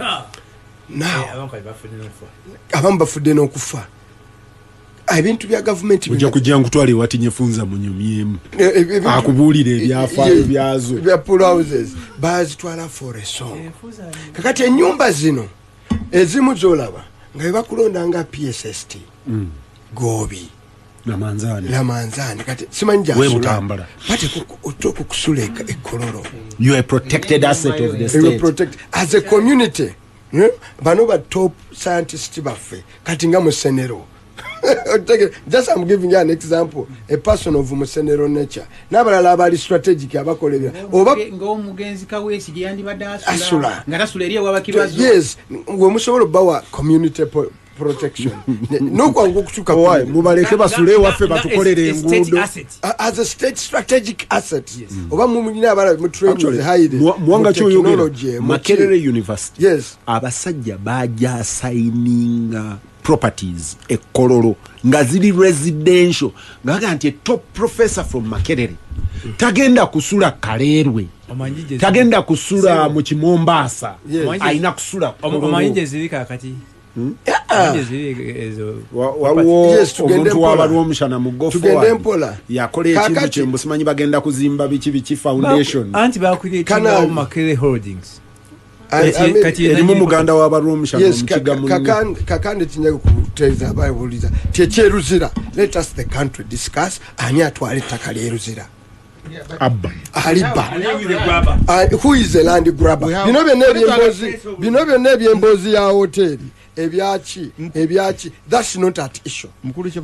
abamu bafudde n'okufa ebintu bya gavumenti ojja kujja nkutwala ewatinyefunza mu nyumyemu akubuulira ebyafaayo byazo bya pool houses bazitwala for a song kakati ennyumba zino ezimu zolaba nga bebakulonda nga PSST gobi lamanzani kati simanyi webutambala okusula ekololo you are protected asset of the state as a community bano ba top scientists baffe kati nga musenero just I'm giving you an example a person of musenero nature n'abalala abali strategic abakolebya oba ng'omugenzi kawesi gye yandibadde asula nga tasula eri ewaba Kibazo yes we musobola bawa community protection nokwangu okutuka why mubaleke basule waffe batukolere enguudo as a state strategic asset oba mumulina abala mu train hide Muwanga kyoyogera Makerere University yes abasajja baja signinga properties ekololo nga ziri residential ngaga nti top professor from Makerere tagenda kusula Kaleerwe tagenda kusula mu Kimombasa aina kusula omanyije zirika kati waliwo omuntu waba Rwomushana mu Gofwa yakola ekintu kyembu simanyi bagenda kuzimba biki foundation anti bakuleeta Makerere Holdings erimu muganda wa Rwomushana omukigamu Kakande tinyaga kuteza ababuliza tekyeruzira let us the country discuss ani atwale ettaka lyeruzira abba aliba who is the land grabber bino byonna ebyembozi ya hoteli ebyachi that's not at issue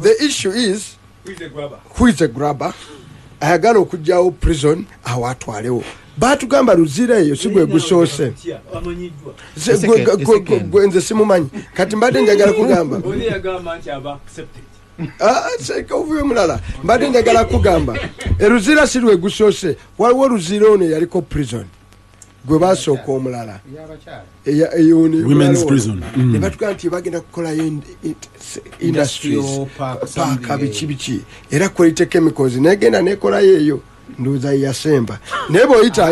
the issue is who is the grabber ayagala okujjawo prison awatwalewo batugamba luzira eyo sigwe gusoose nze simumanyi kati mbadde njagala kugamba ovuyo mulala mbadde njagala kugamba eruzira sirwe gusoose waliwo oluzira ono yaliko prison gwe basooka omulala women's prison ne batugamba nti bagenda kukolayo industries paaka biki era quality chemicals negenda nekolayo eyo ndoza yasemba naye bw'oyita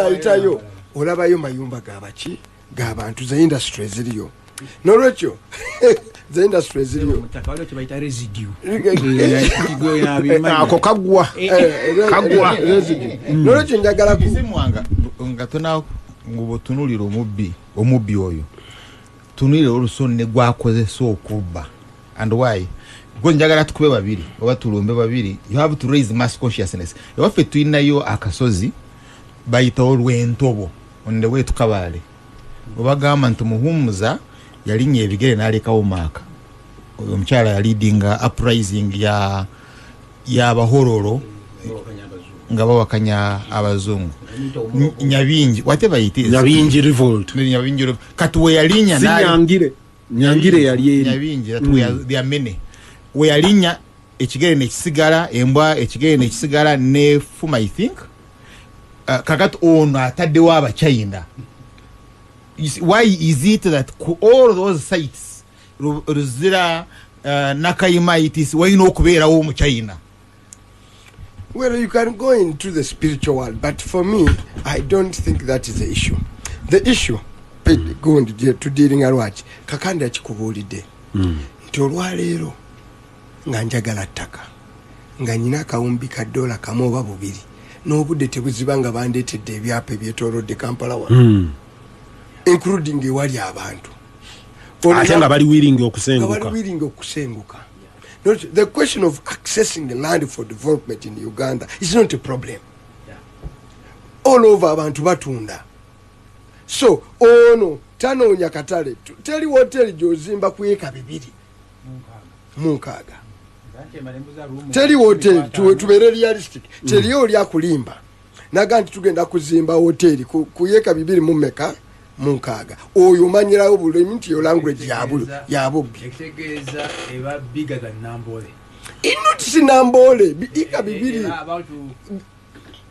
ayitayo olabayo mayumba gabaki g'abantu ze industry ziriyo n'olwekyo ze industry ziriyo ako kagwa n'olwekyo njagala nga tona ngubotunulira omubbi oyo tunulira olusonne gwakozesa okubba and why go njagala tukube babiri oba tulumbe babiri you have to raise mass consciousness ewaffe tulinayo akasozi bayita olw'entobo onde wetu kabale obagamba nti muhumuza yalinnya ebigere n'alekawo maaka omukyala yalidinga uprising y'abahororo nga bawakanya abazungu nyabingi whatever it is nyabingi revolt kati we yalinya nyangire yali nyabingi that we are many we yalinya ekigere nekisigala embwa ekigere nekisigala ne fuma I think kakati ono ataddewo abachina. Why is it that all those sites Ruzira Nakayima it is why no kubeerawo mu China? Well, you can go into the spiritual world, but for me, I don't think that is the issue. The issue, going to dealing alwachi, Kakande achikubulide. Nti olwaleero nga njagala ttaka nga nyina akawumbi ka $1 kamu oba bubiri n'obudde tebuzibanga bandeetedde ebyapa ebyetoolodde Kampala wano, including ewali abantu ate nga bali willing okusenguka. The question of accessing the land for development in Uganda is not a problem. All over abantu batunda. So, no, tanoonya katale teri hoteri gyozimba ku eka 2 mu 6 teri hoteri tubeere realistic teri oli akulimba naga nti tugenda kuzimba hoteri ku eka 2 mu meka mu 6 oyo manyirawo bulimi nti yo language yabubbi ekitegeeza eba bigger than Nambole inoti Nambole eka 2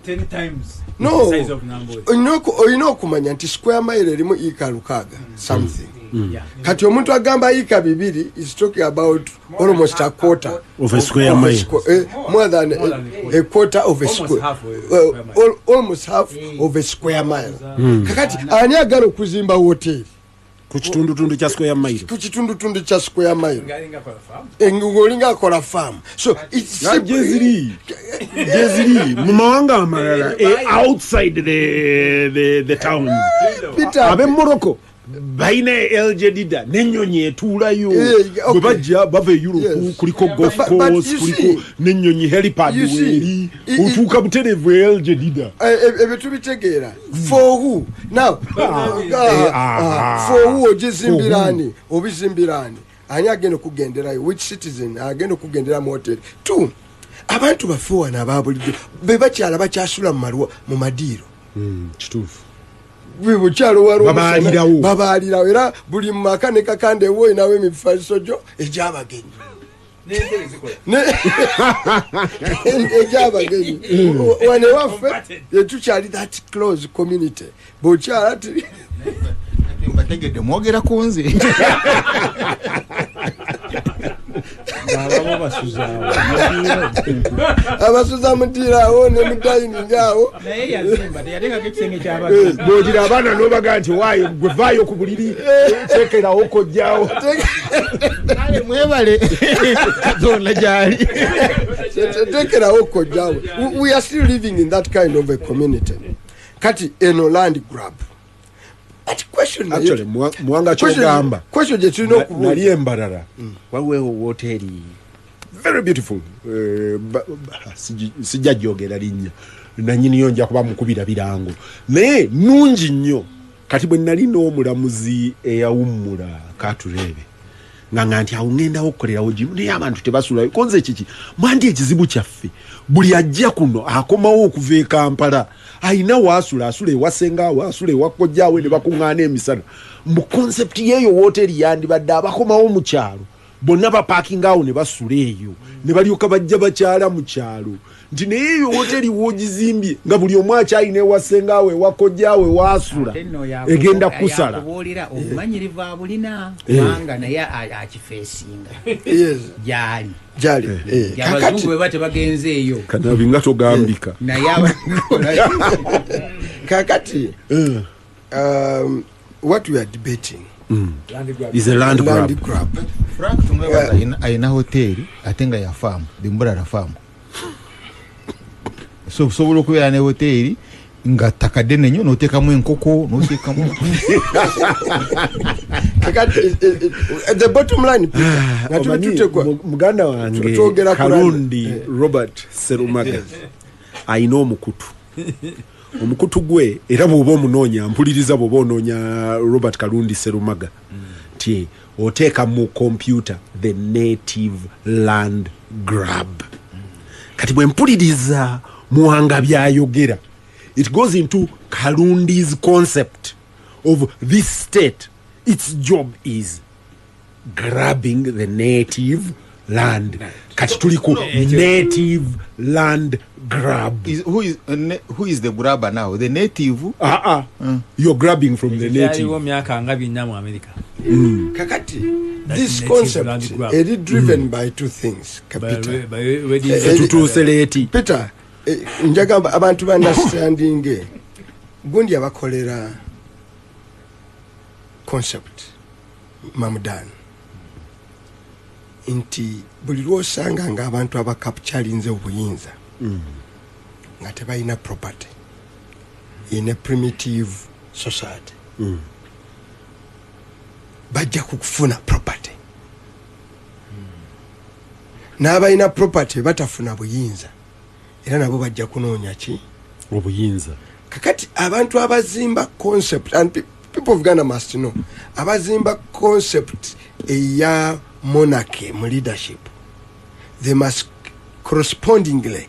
10 times no the size of Nambole oyina okumanya nti square mile erimu eka 6 something kati omuntu agamba eka 2 is talking about almost a quarter of a square mile more than a quarter of a square almost half of a square mile kakati ani agala okuzimba hoteli ku kitundu kya square mile ku kitundu kya square mile ngolinga akola farm so it's jeziri mu mawanga amalala outside the towns abe Morocco baina LJDida n'ennyonyi etuulayo bwe bajja bava e Europe kuliko golf course kuliko n'ennyonyi helipad weri otuuka buterevu LJDida ebyo tubitegeera for who now for who obizimbirani ani agenda okugenderayo which citizen agenda okugendera mu hotel two abantu bafuwa n'ababulijjo be bakyala bakyasula mu madiiro kituufu bukyalo babalirawo era buli mu maka ne Kakande woyi nawe emifaliso gyo egyabagenyi egyabagenyi wane waffe yetukyali that close community bukyala bategedde mwogera ku nze abasuza mudirawo ne mudayiningawo bwogira abaana nobaga nti waayo gwe vaayo ku buliri tekerawo kojjawo mwebale zonna gyali tekerawo kojjawo we are still living in that kind of a community kati eno land grab actually Muwanga kyogamba question gye tulina okubuuza nali embalala waliwo hoteri very beautiful sijja gyogera linnya nanyiniyo nja kuba mukubira birango naye nungi nnyo kati bwe nali n'omulamuzi eyawummula Katurebe nga nti awo ngendawo okukolerawo gimu naye abantu tebasulayo konze kiki mwandi ekizibu kyaffe buli ajja kuno akomawo okuva e Kampala ayina waasula asula ewasengaawo asula ewakojjaawe ne bakuŋŋaana emisana mu konsepti yeeyo wooteri yandibadde abakomawo mu kyalo bonna bapakingaawo ne basula eyo ne balyoka bajja bakyala mu kyalo nti naye eyo wooteri woogizimbye nga buli omu akyayina ewasengaawe ewakojjaawe waasula egenda kusala obumanyirivu abulina kubanga naye akifeesinga gyali abazungu bwe bate bagenze eyo Kanaabi nga togambika naye kakati what we are debating is a land grab. Frank ayina hoteri ate nga ya faamu bimbulala faamu so sobola okubeera ne hoteri nga ttaka ddene nnyo n'oteekamu enkoko n'oteekamu the bottom line muganda wange Kalundi Robert Serumaga ayina omukutu gwe era bw'oba omunoonya mpuliriza bw'oba onoonya Robert Kalundi Serumaga ti oteeka mu computer the native land grab kati bwe mpuliriza Muwanga byayogera it goes into Kalundi's concept of this state. Its job is grabbing the native land. Katuliko native land grab. Who is the grabber now? The native? You're grabbing from the native. Kakati, this concept is driven by two things. Peter, njagamba abantu understanding gundi abakolera concept mamudan inti buli lwosanga nga abantu abakapchalinze obuyinza nga tebalina property in a primitive society bajja kukufuna property n'abalina property batafuna buyinza era nabo bajja kunoonya ki obuyinza kakati abantu abazimba concept and people of Ghana must know abazimba concept eya monarchy mu leadership, they must correspondingly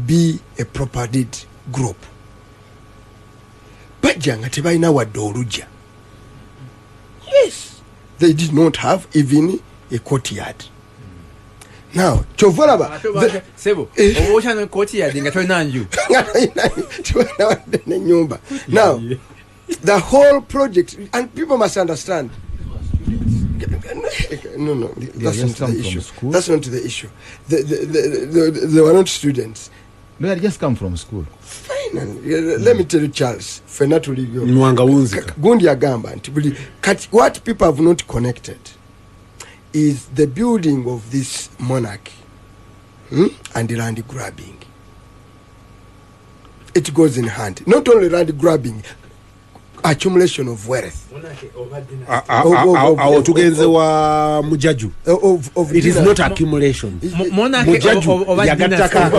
be a proper deed group. Bajja nga tebalina wadde oluggya. Yes, they did not have even a courtyard. Now, chovolaba sebo obosha no courtyard nga tolina nju. Now, the whole project, and people must understand. No, that's not the issue. That's not the issue. They were not students. No, they just come from school. Fine. Let me tell you, Charles. Muwanga wunzika. Gundi agamba nti what people have not connected is the building of this monarchy and the land grabbing. It goes in hand. Not only land grabbing, accumulation of wealth. Awo tugenze wa mujaju. It is not accumulation. Mujaju yagattaka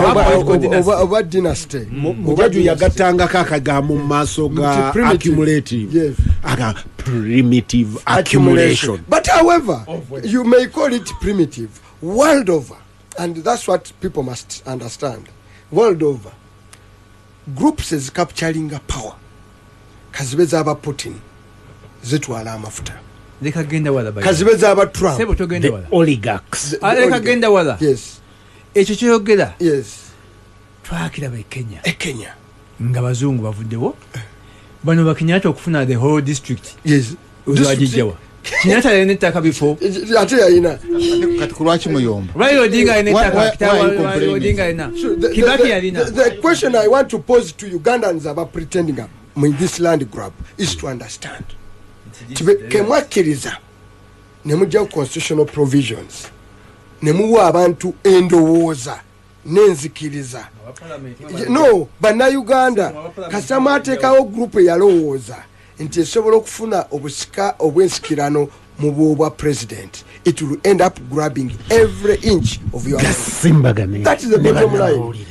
over dynasty. Mujaju yagattanga kakaga mu maaso ga accumulative. Yes. Aga primitive accumulation. But however, you may call it primitive world over, and that's what people must understand. World over, groups is capturing a power. Kazibeza aba Putin zitwala amafuta. Lekagenda wala bayi. Kazibeza aba Trump. Sebo togenda wala. Oligarchs. Lekagenda wala. Yes. Ekyo kyogera. Yes. Twakira ba Kenya. Kenya. Nga bazungu bavuddewo. Bano bakinyata okufuna the whole district. Yes. Uzwajijawa. Kinyata yene ttaka before. Ate yayina. Kati kulwaki muyomba. Raila Odinga yene ttaka. Raila Odinga yena. Kibaki yalina. The question I want to pose to Ugandans about pretending in this land grab is to understand. Kemwakiriza nemujja constitutional provisions nemuwa abantu endowooza n'enzikiriza. No, bannayuganda kasama ateekawo gurupu eyalowooza nti esobola okufuna obusika obw'ensikirano mu bwobwa president. It will end up grabbing every inch of your Gasimbagane. That is the bottom line.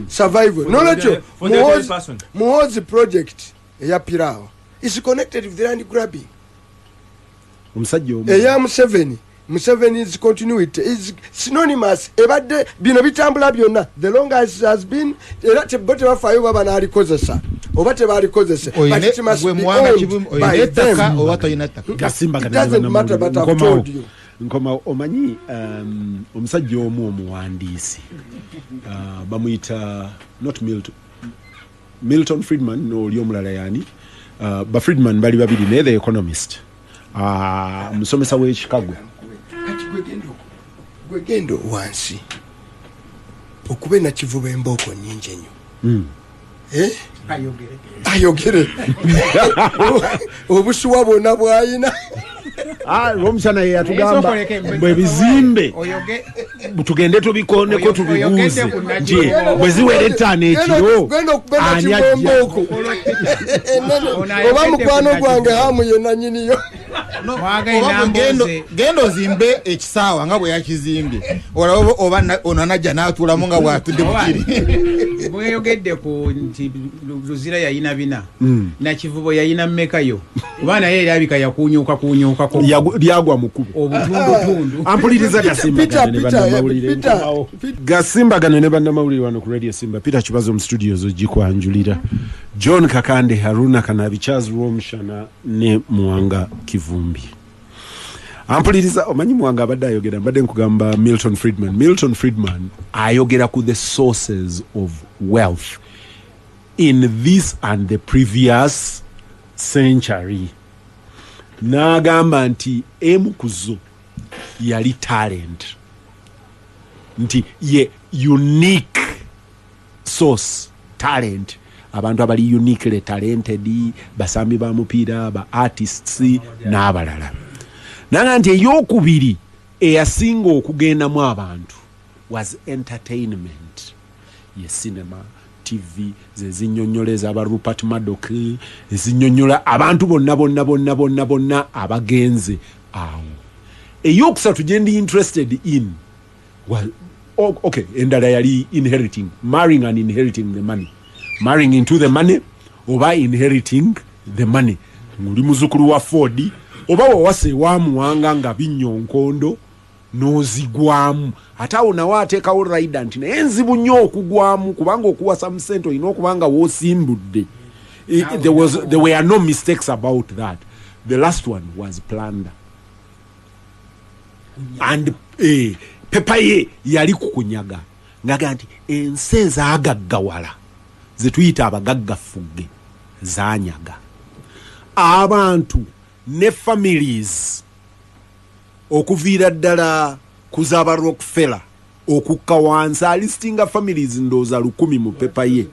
Survival. No, Muhozi project eya Pirao is connected with the land grabbing. Eya Museveni's continuity is synonymous. Ebadde bino bitambula byonna. The longest has been era tebote bafayo baba nali kozesa. Obate bali kozesa. But it must be owned by them. It doesn't matter, but I've told you. Nkoma omanyi omusajja omu omuwandiisi bamuyita not Milton Friedman oli omulala yani ba Friedman bali babiri ne the economist musomesa we Chicago. Kati gwegendo wansi okube na kivuba emboko nyingi nnyo. Ayogere obusuwa bwonna bwayina. Rwomushana ye yatugamba bwe bizimbe tugende tubikoneko tubibuuze nje bwe ziwere ttaano ekiro ani ajja oba mukwano gwange hamu yenna nyiniyo. Gendo zimbe ekisaawa nga bwe yakizimbye oba onanajja n'atuulamu nga bw'atudde bukiri. Bweyogedde ku nti Luzira yayina bina na Kivubo yayina mmekayo kuba naye erabika yakuunyuuka lyagwa mukubo obutundutundu. Ampuliriza Gasimbagane ne bannamawulire wano ku Radio Simba. Peter Kibazo mu studios ogikwanjulira. John Kakande, Harunah, Kanaabi, Rwomushana ne Muwanga Kivumbi. Ampuliriza omanyi Muwanga abadde ayogera mbadde nkugamba Milton Friedman ayogera ku the sources of wealth in this and the previous century. N'agamba nti emu kuzo yali talent nti ye unique source talent. Abantu abali uniquely talented basambi ba mupiira ba artists n'abalala. Nanga nti eyokubiri eyasinga okugendamu abantu was entertainment ye cinema TV zezinyonyoleza aba Rupert Murdoch ezinyonyola abantu bonna abagenze awo. Eyokusatu gyendi interested in well, okay, endala yali inheriting, marrying and inheriting the money, marrying into the money oba inheriting the money nguli muzukulu wa Ford oba wawase wa Muwanga nga binyonkondo nozigwamu ate awo nawe ateekawo rider nti naye nzibu nnyo okugwamu kubanga okuwasa mu ssente olina okubanga woosimbudde. There were no mistakes about that. The last one was plunder. And pepa ye yali kukunyaga ngaga nti ensi ezaagaggawala ze tuyita abagaggafugge zaanyaga abantu ne families okuviira ddala kuzaba Rockefeller okukka wansi alistinga families ndooza 100 mu pepa ye.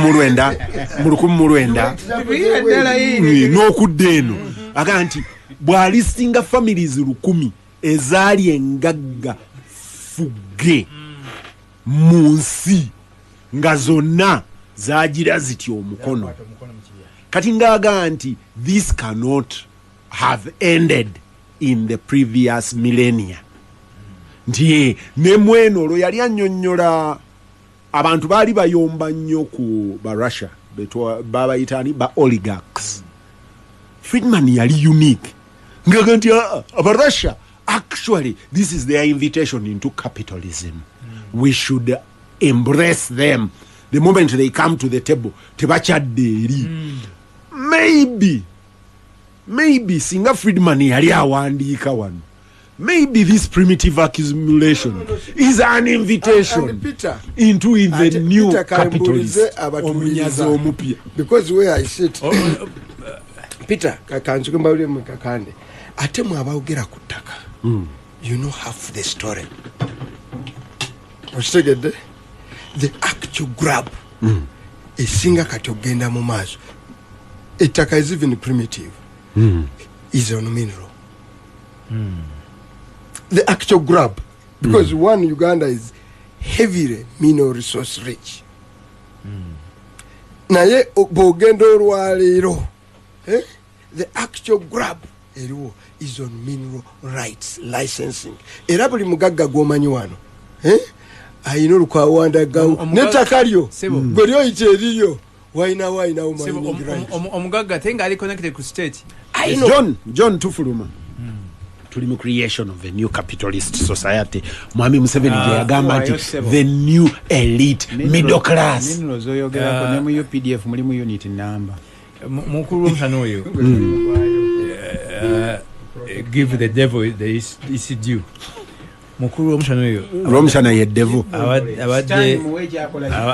Mulwenda n'okudda eno aga nti bw'alistinga families 100 ezaali engagga fugge mu nsi nga zonna zaagira ziti omukono. Kati ngaaga nti this cannot have ended in the previous millennia. Nti ne mweno olwo yali annyonnyola abantu baali bayomba nnyo ku Russia babayitaani ba oligarchs. Friedman yali unique ngaga nti Russia actually this is their invitation into capitalism. We should embrace them the moment they come to the table. Tebachadde eri. Maybe singa Friedman yali awandiika wano. Maybe this primitive accumulation is an invitation into the new capitalist. Because where I sit, Peter, Kakande, atemu abaogera ku ttaka. You know half the story. The actual grab esinga kati ogenda mu maaso. Ettaka is even primitive. Is on mineral. The actual grab, because one, Uganda is heavily mineral resource rich. Naye bogendo lwalero, the actual grab is on mineral rights licensing. Era buli mugagga gwomanyi wano, ayina olukawanda gawo n'ettaka lyo gwe lyoyita eriyo waina mining rights. Omugagga tenga ali connected ku state. John tufuluma. Tuli mu creation of a new capitalist society. Mwami Museveni yagamba nti the new elite middle class. Minerals oyogerako ne mu UPDF mulimu unit number. Mukulu Rwomushana oyo. Give the devil is due. Mukulu Rwomushana oyo. Rwomushana ye devil.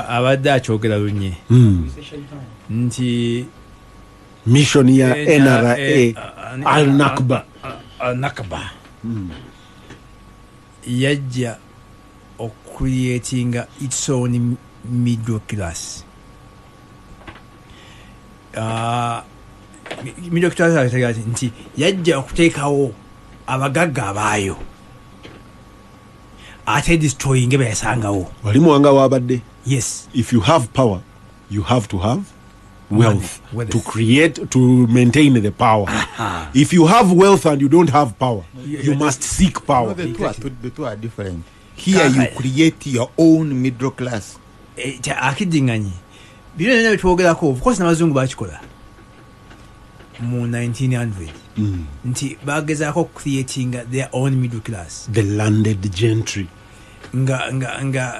Abadde akyogera lunye. Nti mission ya NRA al-Nakba. Nakba yajja creating its own middle class. Middle class nti yajja okuteekawo abagagga abaayo ate destroying beyasangawo. Wali Muwanga wabadde. Yes. If you have power, you have to have wealth to maintain the power. If you have wealth and you don't have power, you must seek power. The two are different. Here you create your own middle class. Akidinganyi bino nene bitwogerako, of course n'abazungu bakikola mu 1900 nti bagezaako creating their own middle class, the landed gentry nga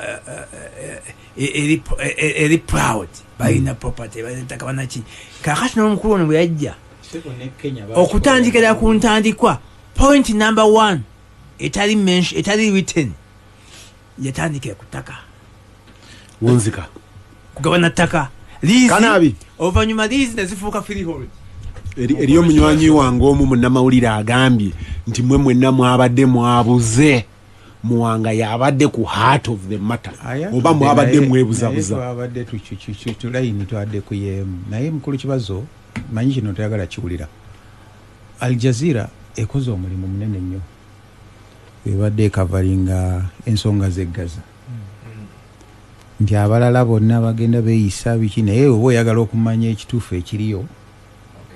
eri proud balina property balina banaki. Kakati n'omukulu ono bwe yajja okutandikira ku ntandikwa point number 1 etali written yatandikira ku ttaka wonzika kugabana ttaka Kanaabi oluvannyuma liizi ne zifuuka freehold. Eri omunywanyi wange omu munnamawulire agambye nti mwe mwenna mwabadde mwabuze Muwanga yabadde ku heart of the matter oba mwabadde mwebuzabuza. Twabadde tulayini twadde ku yemu naye mukulu Kibazo manyi kino toyagala kiwulira. Al Jazeera ekoze omulimu munene nnyo ebadde ekavalinga ensonga z'eggaza nti abalala bonna bagenda beeyisa biki naye oba oyagala okumanya ekituufu ekiriyo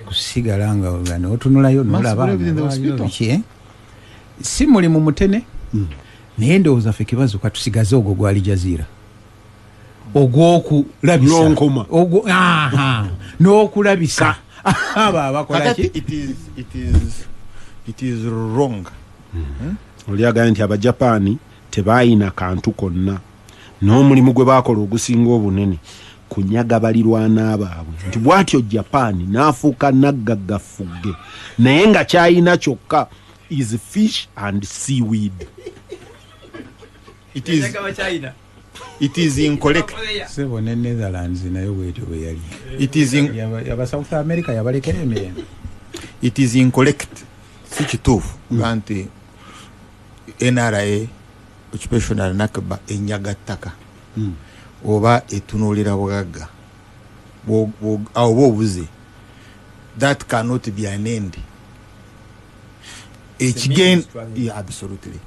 kusigala nga otunulayo nolaba biki si mulimu mutene naye ndowooza ffe Kibazo katusigaze ogwo gwali jaziira ogw'okulabisa n'okulabisa abo abakolaki it is wrong. Oli agambye nti Abajapani tebaayina kantu konna n'omulimu gwe baakola ogusinga obunene kunyaga balirwana baabwe nti bw'atyo Japan n'afuuka naggaggaffugge naye nga kyayina kyokka is fish and seaweed. It is incorrect. Sebo ne Netherlands nayo bwetyo bwe yali. It is yaba South America yabalekera emirembe. It is incorrect. Si kituufu nti NRA occupational nakba enyaga ttaka oba etunuulira bugagga awo obuze. That cannot be an end. Yeah, absolutely.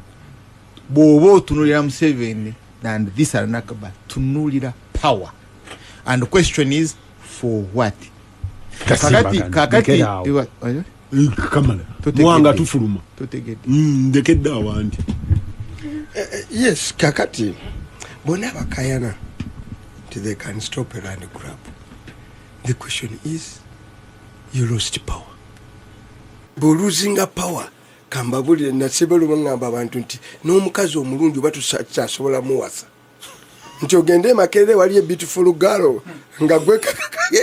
Bw'oba otunuulira Museveni and this are nakba tunulira power, and the question is for what? Kakati kamala Muwanga tufuluma ndekedde awanti. Yes, Kakati bona bakayana they can stop a land grab. The question is you lost power. Losing power kambabulire nasebelo ngamba abantu nti n'omukazi omulungi batusasobola muwasa nti ogende Makerere wali a beautiful girl nga gwe kakake